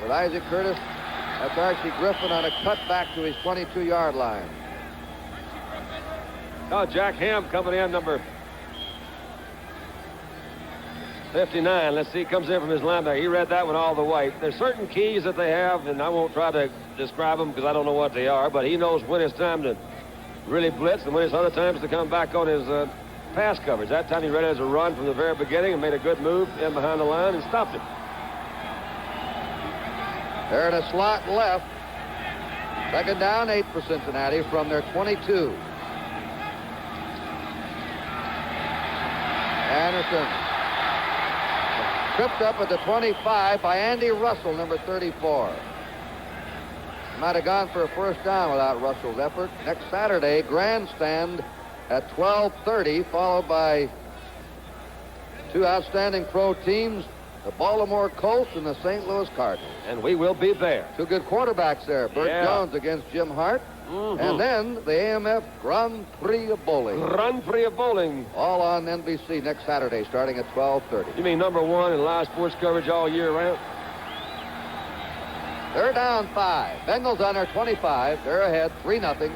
S1: with Isaac Curtis. That's Archie Griffin on a cutback to his 22-yard line.
S2: Oh, Jack Ham coming in, number 59. Let's see, he comes in from his linebacker. He read that one all the way. There's certain keys that they have, and I won't try to describe them because I don't know what they are, but he knows when it's time to really blitz and when it's other times to come back on his pass coverage. That time he read it as a run from the very beginning and made a good move in behind the line and stopped it.
S1: They're in a slot left. Second down, 8 for Cincinnati from their 22. Anderson. Tripped up at the 25 by Andy Russell, number 34. Might have gone for a first down without Russell's effort. Next Saturday, grandstand at 12:30, followed by 2 outstanding pro teams, the Baltimore Colts and the St. Louis Cardinals.
S2: And we will be there.
S1: 2 good quarterbacks there. Burt Jones against Jim Hart. And then the AMF Grand Prix of Bowling.
S2: Grand Prix of Bowling.
S1: All on NBC next Saturday, starting at 12:30.
S2: You mean number 1 in live sports coverage all year round?
S1: They're down 5. Bengals on their 25. They're ahead 3-0.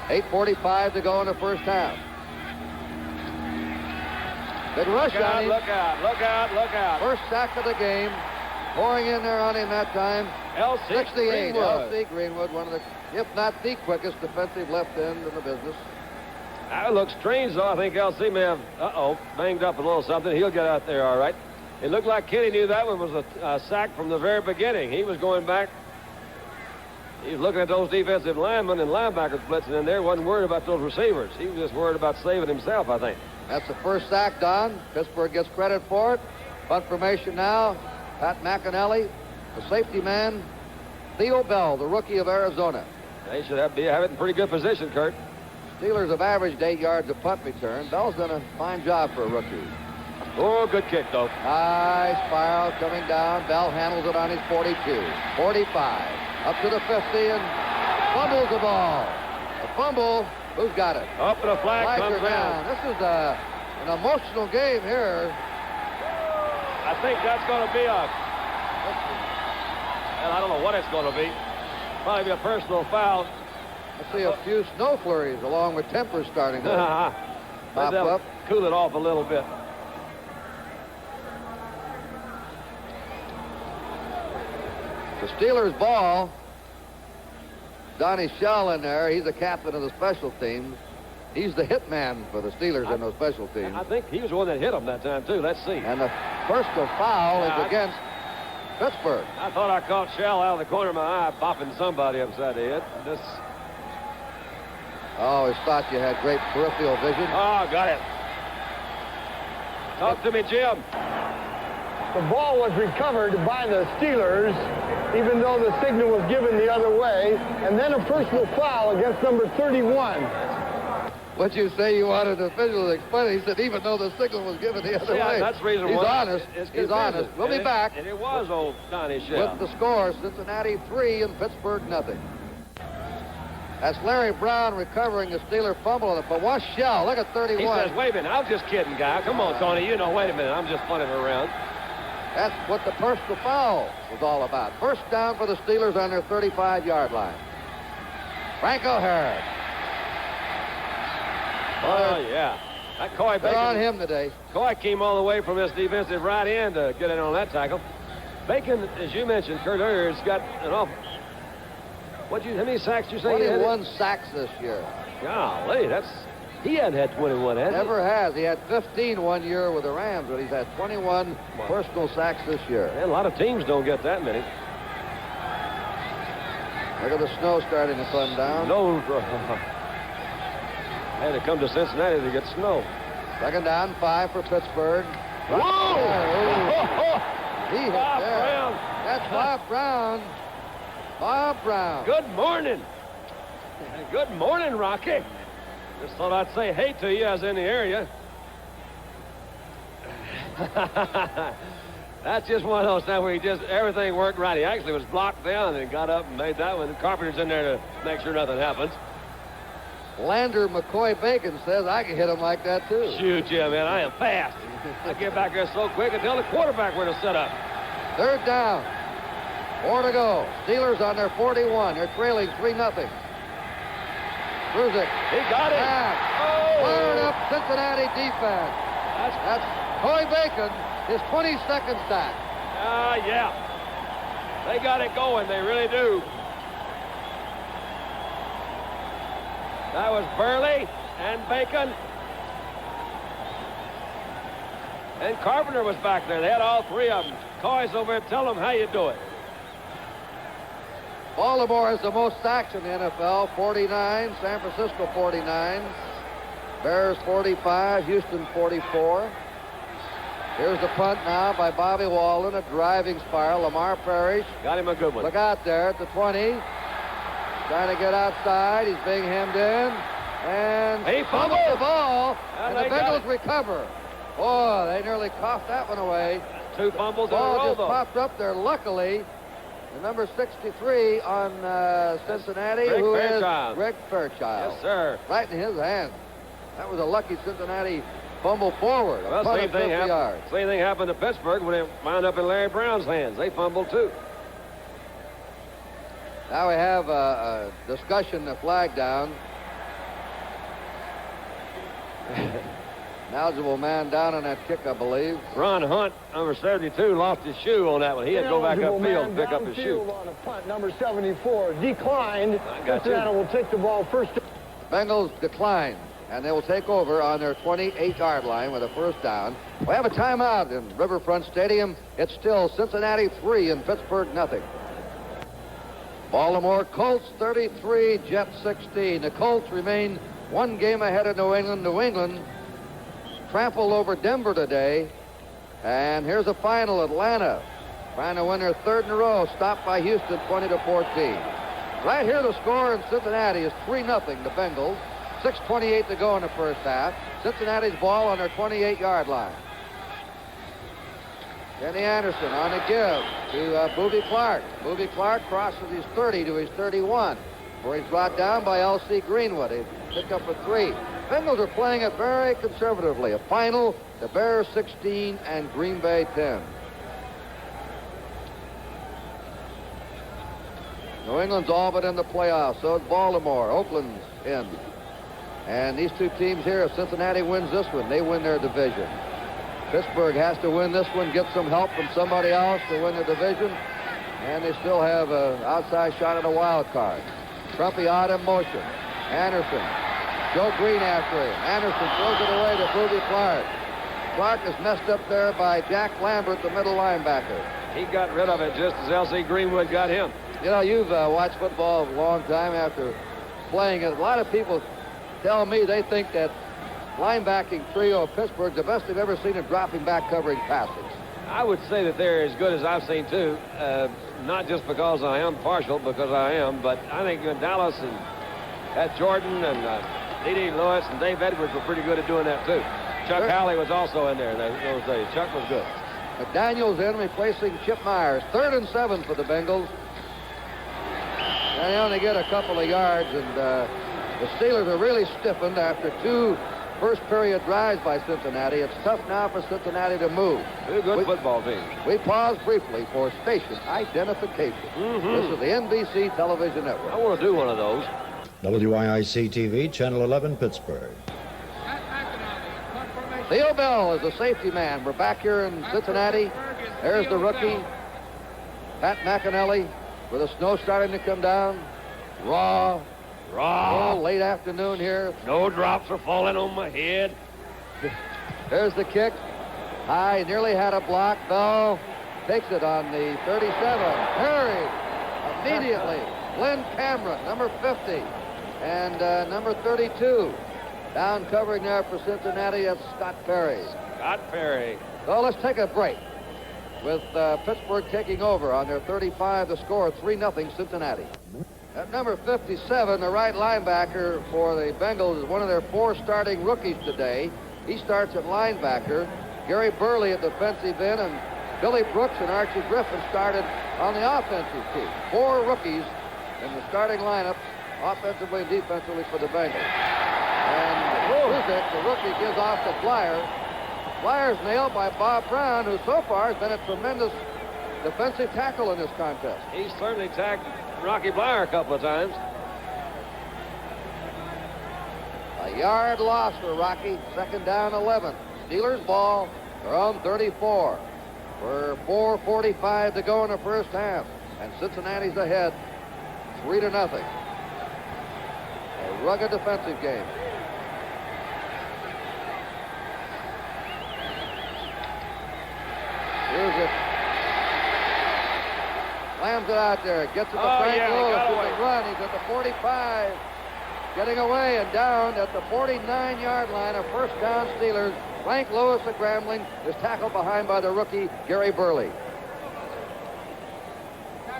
S1: 8:45 to go in the first half. Good rush on him.
S2: Look out, look out, look out.
S1: First sack of the game. Pouring in there on him that time. 68. L.C. Greenwood, one of the, if not the quickest defensive left end in the business.
S2: That looks strange, though. I think L.C. may have, banged up a little something. He'll get out there all right. It looked like Kenny knew that one was a sack from the very beginning. He was going back. He was looking at those defensive linemen and linebackers blitzing in there. Wasn't worried about those receivers. He was just worried about saving himself, I think.
S1: That's the first sack, Don. Pittsburgh gets credit for it. Punt formation now. Pat McAnally, the safety man. Theo Bell, the rookie of Arizona.
S2: They should have it in pretty good position, Kurt.
S1: Steelers have averaged 8 yards a punt return. Bell's done a fine job for a rookie.
S2: Oh, good kick, though.
S1: Nice spiral coming down. Bell handles it on his 42. 45. Up to the 50 and fumbles the ball. A fumble. Who's got it?
S2: Up and a flag comes
S1: down. This is an emotional game here.
S2: I think that's going to be I don't know what it's going to be. Probably be a personal foul.
S1: I see a few snow flurries along with tempers starting to pop up.
S2: Cool it off a little bit.
S1: The Steelers' ball. Donnie Shell in there. He's the captain of the special teams. He's the hit man for the Steelers in those special teams.
S2: I think he was the one that hit him that time, too. Let's see.
S1: And the first of foul is against Pittsburgh.
S2: I thought I caught Shell out of the corner of my eye bopping somebody upside the head.
S1: I always thought you had great peripheral vision.
S2: Oh, got it. Talk to me, Jim.
S3: The ball was recovered by the Steelers, even though the signal was given the other way, and then a personal foul against number 31.
S1: What'd you say you wanted the official to explain it? He said even though the signal was given the other way.
S2: That's the reason
S1: He's
S2: why.
S1: honest. He's honest. We'll be back.
S2: And it was old Donnie Shell.
S1: With the score, Cincinnati 3 and Pittsburgh 0. That's Larry Brown recovering the Steeler fumble. But watch Shell. Look at 31.
S2: He says, wait a minute. I'm just kidding, guy. Come on, Tony. You know, wait a minute. I'm just funning around.
S1: That's what the personal foul was all about. First down for the Steelers on their 35-yard line. Franco Harris.
S2: Oh, yeah. That Coy
S1: They're
S2: Bacon,
S1: on him today.
S2: Coy came all the way from his defensive right end to get in on that tackle. Bacon, as you mentioned, Kurt, earlier, has got an awful... How many sacks did you say he had?
S1: 21 sacks this year.
S2: Golly, that's He hadn't had 21, has he?
S1: Never has. He had 15 one year with the Rams, but he's had 21 personal sacks this year.
S2: And a lot of teams don't get that many.
S1: Look at the snow starting to come down.
S2: No. Had to come to Cincinnati to get snow.
S1: Second down, 5 for Pittsburgh.
S2: Whoa!
S1: He hit
S2: Bob
S1: there.
S2: Brown.
S1: That's Bob Brown. Bob Brown.
S2: Good morning. Good morning, Rocky. Just thought I'd say hey to you. I was in the area. That's just one of those times where everything worked right. He actually was blocked down and got up and made that one. The Carpenter's in there to make sure nothing happens.
S1: Lander McCoy Bacon says I can hit him like that too.
S2: Shoot, yeah, man. I am fast. I get back there so quick and tell the quarterback where to set up.
S1: Third down. 4 to go. Steelers on their 41. They're trailing 3-0. Kruczek.
S2: He got it.
S1: Fired up Cincinnati defense. That's Coy Bacon, his 22nd sack.
S2: Yeah. They got it going. They really do. That was Burley and Bacon. And Carpenter was back there. They had all three of them. Coy's over there. Tell them how you do it.
S1: Baltimore has the most sacks in the NFL, 49. San Francisco, 49. Bears, 45. Houston, 44. Here's the punt now by Bobby Walden, a driving spiral. Lamar Parrish.
S2: Got him a good one.
S1: Look out there at the 20. Trying to get outside. He's being hemmed in. And
S2: he fumbled
S1: the ball. And the Bengals
S2: it.
S1: recover. Boy, they nearly coughed that one away.
S2: 2 fumbles in a
S1: Ball
S2: row,
S1: just
S2: though.
S1: popped up there. Luckily, the number 63 on Cincinnati,
S2: Rick
S1: who
S2: Fairchild.
S1: is Rick Fairchild.
S2: Yes, sir.
S1: Right in his hand. That was a lucky Cincinnati fumble forward.
S2: Well, same thing happened to Pittsburgh when it wound up in Larry Brown's hands. They fumbled, too.
S1: Now we have a discussion, the flag down. Knowledgeable man down on that kick, I believe.
S2: Ron Hunt, number 72, lost his shoe on that one. He had to go back upfield and pick up his shoe.
S3: On a punt, number 74 declined. Cincinnati will take the ball first.
S1: Bengals decline, and they will take over on their 28-yard line with a first down. We have a timeout in Riverfront Stadium. It's still Cincinnati 3 and Pittsburgh nothing. Baltimore Colts 33, Jets 16. The Colts remain one game ahead of New England. New England trampled over Denver today. And here's the final. Atlanta trying to win their third in a row. Stopped by Houston 20-14. Right here the score in Cincinnati is 3-0 the Bengals. 6:28 to go in the first half. Cincinnati's ball on their 28-yard line. Kenny Anderson on the give to Boobie Clark. Boobie Clark crosses his 30 to his 31, where he's brought down by L.C. Greenwood. He picked up a 3. Bengals are playing it very conservatively. A final, the Bears 16 and Green Bay 10. New England's all but in the playoffs. So is Baltimore. Oakland's in. And these two teams here, if Cincinnati wins this one, they win their division. Pittsburgh has to win this one, get some help from somebody else to win the division. And they still have an outside shot at a wild card. Trumpy out in motion. Anderson. Joe Green after him. Anderson throws it away to Boobie Clark. Clark is messed up there by Jack Lambert, the middle linebacker.
S2: He got rid of it just as L.C. Greenwood got him.
S1: You know, you've watched football a long time after playing it. A lot of people tell me they think that linebacking trio of Pittsburgh, the best they've ever seen in dropping back covering passes.
S2: I would say that they're as good as I've seen, too. Not just because I am partial, because I am, but I think Dallas and Pat Jordan and D.D. Lewis and Dave Edwards were pretty good at doing that, too. Chuck Howley was also in there in those days. Chuck was good.
S1: McDaniel's in replacing Chip Myers. 3rd and 7 for the Bengals. And they only get a couple of yards, and the Steelers are really stiffened after 2 first-period drives by Cincinnati. It's tough now for Cincinnati to move.
S2: They're a good football team.
S1: We pause briefly for station identification. This is the NBC Television Network.
S2: I want to do one of those.
S4: WIIC-TV, Channel 11, Pittsburgh.
S1: Theo Bell is the safety man. We're back here in Cincinnati. There's the rookie, Pat McInally, with the snow starting to come down. Raw,
S2: Draw.
S1: Oh, late afternoon here.
S2: No drops are falling on my head.
S1: There's the kick. High, nearly had a block. Bell takes it on the 37. Perry immediately. Glenn Cameron, number 50, and number 32. Down covering there for Cincinnati, that's Scott Perry.
S2: Scott Perry.
S1: So let's take a break with Pittsburgh taking over on their 35. The score 3-0 Cincinnati. At number 57, the right linebacker for the Bengals is one of their 4 starting rookies today. He starts at linebacker. Gary Burley at defensive end, and Billy Brooks and Archie Griffin started on the offensive team. 4 rookies in the starting lineup, offensively and defensively for the Bengals. And Kruczek, the rookie, gives off to Bleier. Bleier's nailed by Bob Brown, who so far has been a tremendous defensive tackle in this contest.
S2: He's certainly tagged Rocky Bleier a couple of times.
S1: A yard loss for Rocky, 2nd down 11. Steelers ball, they're on 34. For 4:45 to go in the first half, and Cincinnati's ahead, 3-0. A rugged defensive game. Here's it. Slams it out there. Gets it to Frank Lewis, who can run. He's at the 45. Getting away and down at the 49-yard line. A first down Steelers. Frank Lewis of Grambling is tackled behind by the rookie, Gary Burley.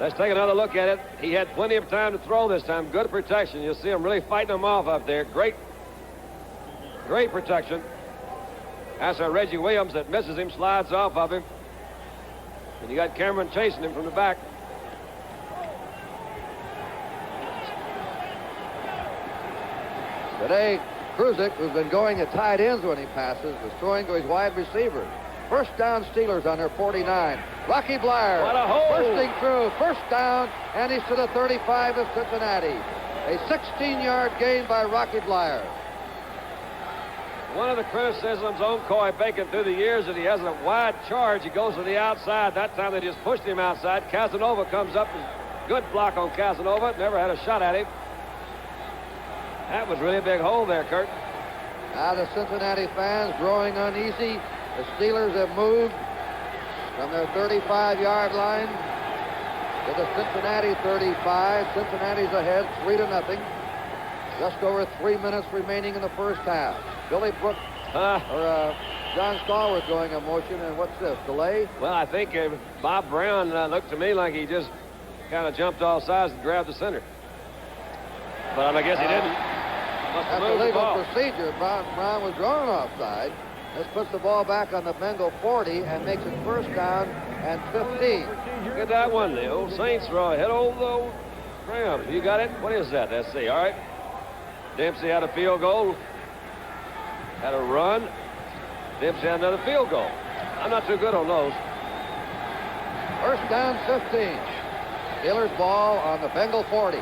S2: Let's take another look at it. He had plenty of time to throw this time. Good protection. You'll see him really fighting him off up there. Great protection. That's a Reggie Williams that misses him, slides off of him. And you got Cameron chasing him from the back.
S1: Today, Kruczek, who's been going at tight ends when he passes, is throwing to his wide receiver. First down Steelers on their 49. Rocky Bleier
S2: What a hole.
S1: bursting through. First down, and he's to the 35 of Cincinnati. A 16-yard gain by Rocky Bleier.
S2: One of the criticisms on Coy Bacon through the years that he has a wide charge. He goes to the outside. That time they just pushed him outside. Casanova comes up. Good block on Casanova. Never had a shot at him. That was really a big hole there, Kurt.
S1: Now the Cincinnati fans growing uneasy. The Steelers have moved from their 35-yard line to the Cincinnati 35. Cincinnati's ahead 3-0. Just over 3 minutes remaining in the first half. Billy Brooks or John Stallworth going in motion, and what's this, delay?
S2: Well, I think Bob Brown looked to me like he just kind of jumped off sides and grabbed the center. But I guess he didn't. Must have
S1: That's
S2: moved
S1: a
S2: the
S1: legal
S2: ball.
S1: procedure. Brown was drawn offside. This puts the ball back on the Bengal 40 and makes it first down and 15.
S2: Look at that one. The old Saints throw ahead of the old Rams. You got it? What is that? Let's see. All right. Dempsey had a field goal. Had a run. Dempsey had another field goal. I'm not too good on those.
S1: First down 15. Steelers ball on the Bengal 40.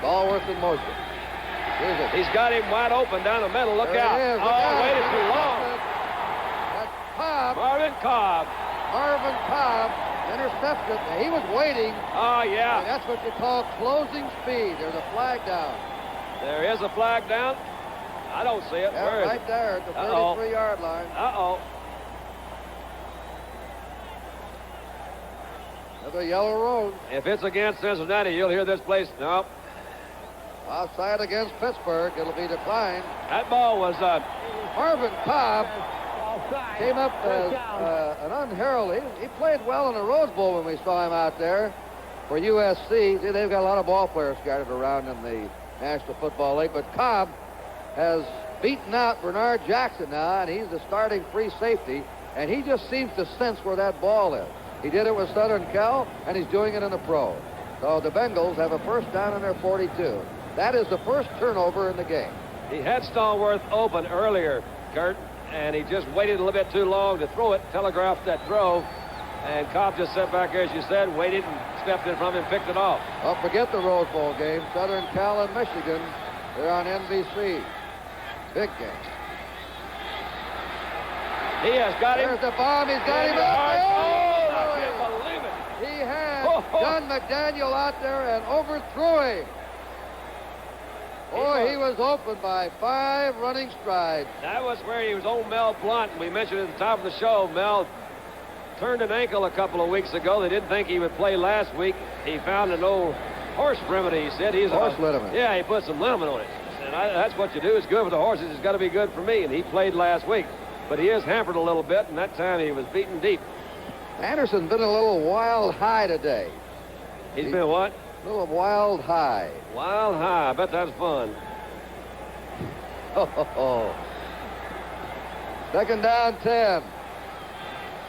S1: Stallworth in motion. Here's it.
S2: He's got him wide open down the middle. Look
S1: There
S2: out.
S1: it is. Look
S2: Oh,
S1: out.
S2: waited too long.
S1: That's Cobb.
S2: Marvin Cobb.
S1: Marvin Cobb intercepts it. He was waiting.
S2: Oh, yeah.
S1: And that's what you call closing speed. There's a flag down.
S2: There is a flag down. I don't see it.
S1: Yeah,
S2: Where is
S1: right
S2: it?
S1: there at the
S2: Uh-oh.
S1: 33-yard line.
S2: Uh-oh.
S1: Another yellow road.
S2: If it's against Cincinnati, you'll hear this place. No.
S1: Offside against Pittsburgh. It'll be declined.
S2: That ball was
S1: Marvin Cobb
S3: Offside.
S1: came up as
S3: First down.
S1: an unheralded. He played well in the Rose Bowl when we saw him out there for USC. They've got a lot of ball players scattered around in the National Football League, but Cobb has beaten out Bernard Jackson now, and he's the starting free safety, and he just seems to sense where that ball is. He did it with Southern Cal, and he's doing it in the pro. So the Bengals have a first down in their 42. That is the first turnover in the game.
S2: he had Stallworth open earlier, Kurt, and he just waited a little bit too long to throw it, telegraphed that throw, and Cobb just sat back there, as you said, waited and stepped in front of him, picked it off.
S1: Well, forget the Rose Bowl game. Southern Cal and Michigan, they're on NBC. Big game.
S2: He has got him.
S1: There's the bomb. He's got him
S2: Oh,
S1: up.
S2: I can't believe it.
S1: He has John McDaniel out there and overthrew him. Boy, he was open by 5 running strides.
S2: That was where he was on Mel Blunt. We mentioned at the top of the show, Mel turned an ankle a couple of weeks ago. They didn't think he would play last week. He found an old horse remedy, he said.
S1: Horse liniment.
S2: Yeah, he put some liniment on it. And that's what you do. It's good for the horses. It's got to be good for me. And he played last week. But he is hampered a little bit, and that time he was beaten deep.
S1: Anderson's been a little wild high today.
S2: He's been what?
S1: A little wild high.
S2: Wild high. I bet that's fun.
S1: Second down, 10.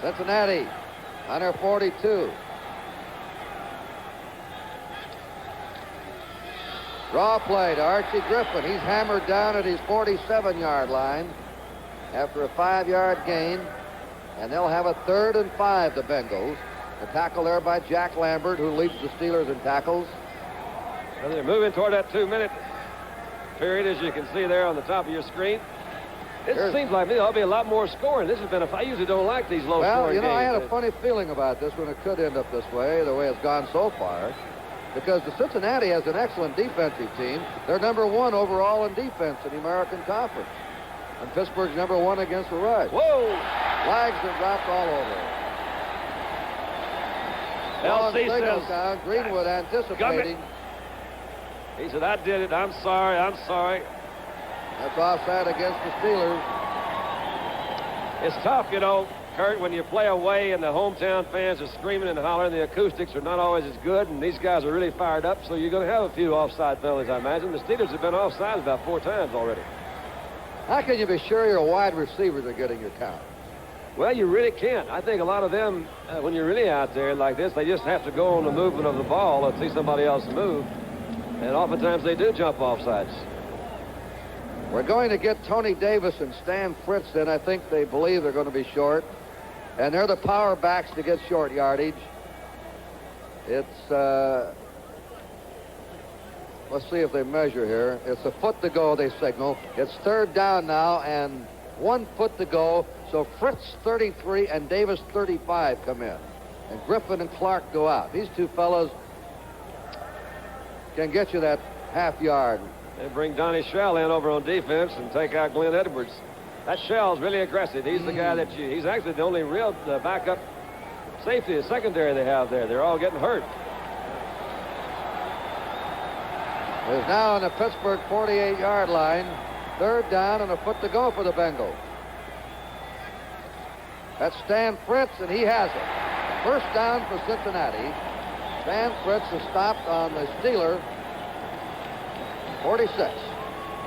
S1: Cincinnati on their 42. Draw play to Archie Griffin. He's hammered down at his 47-yard line after a 5-yard gain. And they'll have a 3rd and 5, the Bengals. The tackle there by Jack Lambert, who leads the Steelers in tackles.
S2: Well, they're moving toward that 2-minute period, as you can see there on the top of your screen. It seems like there'll be a lot more scoring. This has been I usually don't like these low scoring games.
S1: I had a funny feeling about this when it could end up this way, the way it's gone so far. Because the Cincinnati has an excellent defensive team. They're number 1 overall in defense in the American Conference. And Pittsburgh's number 1 against the rush.
S2: Whoa!
S1: Flags are dropped all over.
S2: LC says,
S1: down. Greenwood anticipating.
S2: He said, I did it. I'm sorry. I'm sorry.
S1: That's offside against the Steelers.
S2: It's tough, you know, Kurt, when you play away and the hometown fans are screaming and hollering. The acoustics are not always as good, and these guys are really fired up, so you're going to have a few offside penalties, I imagine. The Steelers have been offside about 4 times already.
S1: How can you be sure your wide receivers are getting your count?
S2: Well, you really can't. I think a lot of them, when you're really out there like this, they just have to go on the movement of the ball and see somebody else move. And oftentimes they do jump offsides.
S1: We're going to get Tony Davis and Stan Fritz in. I think they believe they're going to be short. And they're the power backs to get short yardage. It's, let's see if they measure here. It's a foot to go, they signal. It's 3rd down now and 1 foot to go. So Fritz 33 and Davis 35 come in. And Griffin and Clark go out. These two fellows can get you that half yard.
S2: They bring Donnie Shell in over on defense and take out Glenn Edwards. That Shell's really aggressive. He's the guy that he's actually the only real backup safety, the secondary they have there. They're all getting hurt.
S1: Is now on the Pittsburgh 48-yard line. 3rd down and a foot to go for the Bengals. That's Stan Fritz, and he has it. 1st down for Cincinnati. Stan Fritz is stopped on the Steeler 46.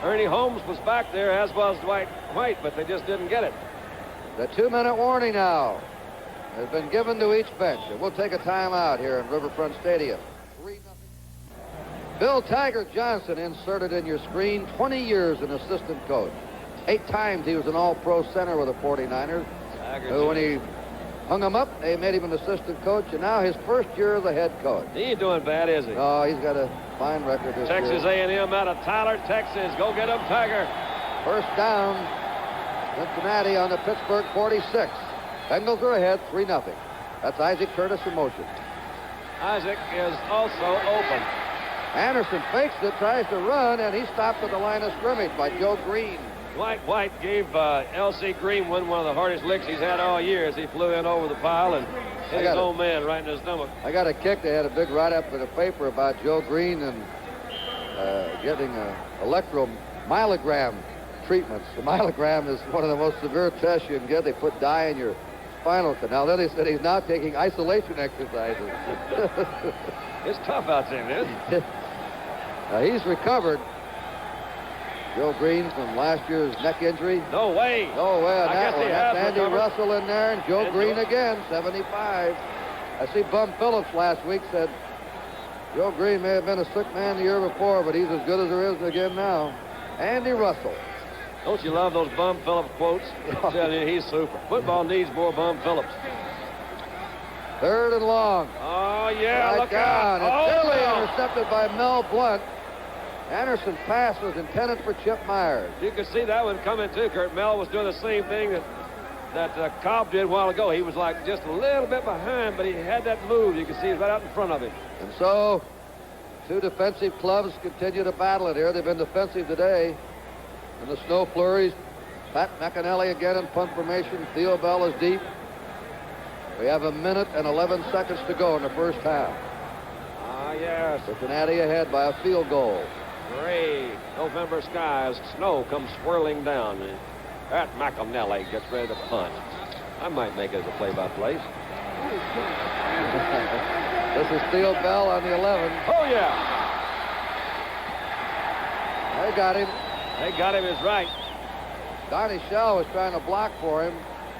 S2: Ernie Holmes was back there, as was Dwight White, but they just didn't get it.
S1: The 2-minute warning now has been given to each bench. And we'll take a timeout here in Riverfront Stadium. 3-0. Bill Tiger Johnson inserted in your screen, 20 years an assistant coach. 8 times he was an all-pro center with the 49ers. When he hung him up, they made him an assistant coach, and now his 1st year as a head coach.
S2: He ain't doing bad, is he?
S1: Oh, he's got a fine record this year.
S2: Texas A&M out of Tyler, Texas. Go get him, Tiger.
S1: 1st down, Cincinnati on the Pittsburgh 46. Bengals are ahead 3-0. That's Isaac Curtis in motion.
S2: Isaac is also open.
S1: Anderson fakes it, tries to run, and he stopped at the line of scrimmage by Joe Green.
S2: Dwight White gave L.C. Green one of the hardest licks he's had all year as he flew in over the pile and hit his old man right in his stomach.
S1: I got a kick. They had a big write-up in the paper about Joe Green and getting electromyelogram treatments. The myelogram is one of the most severe tests you can get. They put dye in your spinal canal. Then they said he's now taking isolation exercises.
S2: It's tough out there, man.
S1: He's recovered. Joe Green from last year's neck injury.
S2: No way.
S1: No way on that one. That's Andy
S2: recovered.
S1: Russell in there, and Joe Green again, 75. I see Bum Phillips last week said Joe Green may have been a sick man the year before, but he's as good as there is again now. Andy Russell.
S2: Don't you love those Bum Phillips quotes? I tell you, he's super. Football needs more Bum Phillips.
S1: 3rd and long.
S2: Oh, yeah,
S1: Right
S2: look
S1: down.
S2: out.
S1: It's nearly intercepted by Mel Blunt. Anderson's pass was intended for Chip Myers.
S2: You could see that one coming, too, Kurt. Mel was doing the same thing that that Cobb did a while ago. He was like just a little bit behind, but he had that move. You can see it right out in front of him.
S1: And so, two defensive clubs continue to battle it here. They've been defensive today in the snow flurries. Pat McAnally again in punt formation. Theo Bell is deep. We have 1 minute and 11 seconds to go in the first half.
S2: Ah, yes.
S1: Cincinnati ahead by a field goal.
S2: Gray November skies. Snow comes swirling down. Pat McAnally gets ready to punt. I might make it as a play-by-play.
S1: This is Theo Bell on the 11.
S2: Oh, yeah.
S1: They got him.
S2: They got him is right.
S1: Donnie Shell was trying to block for him.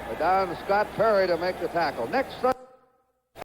S1: But down to Scott Perry to make the tackle. Next Sunday.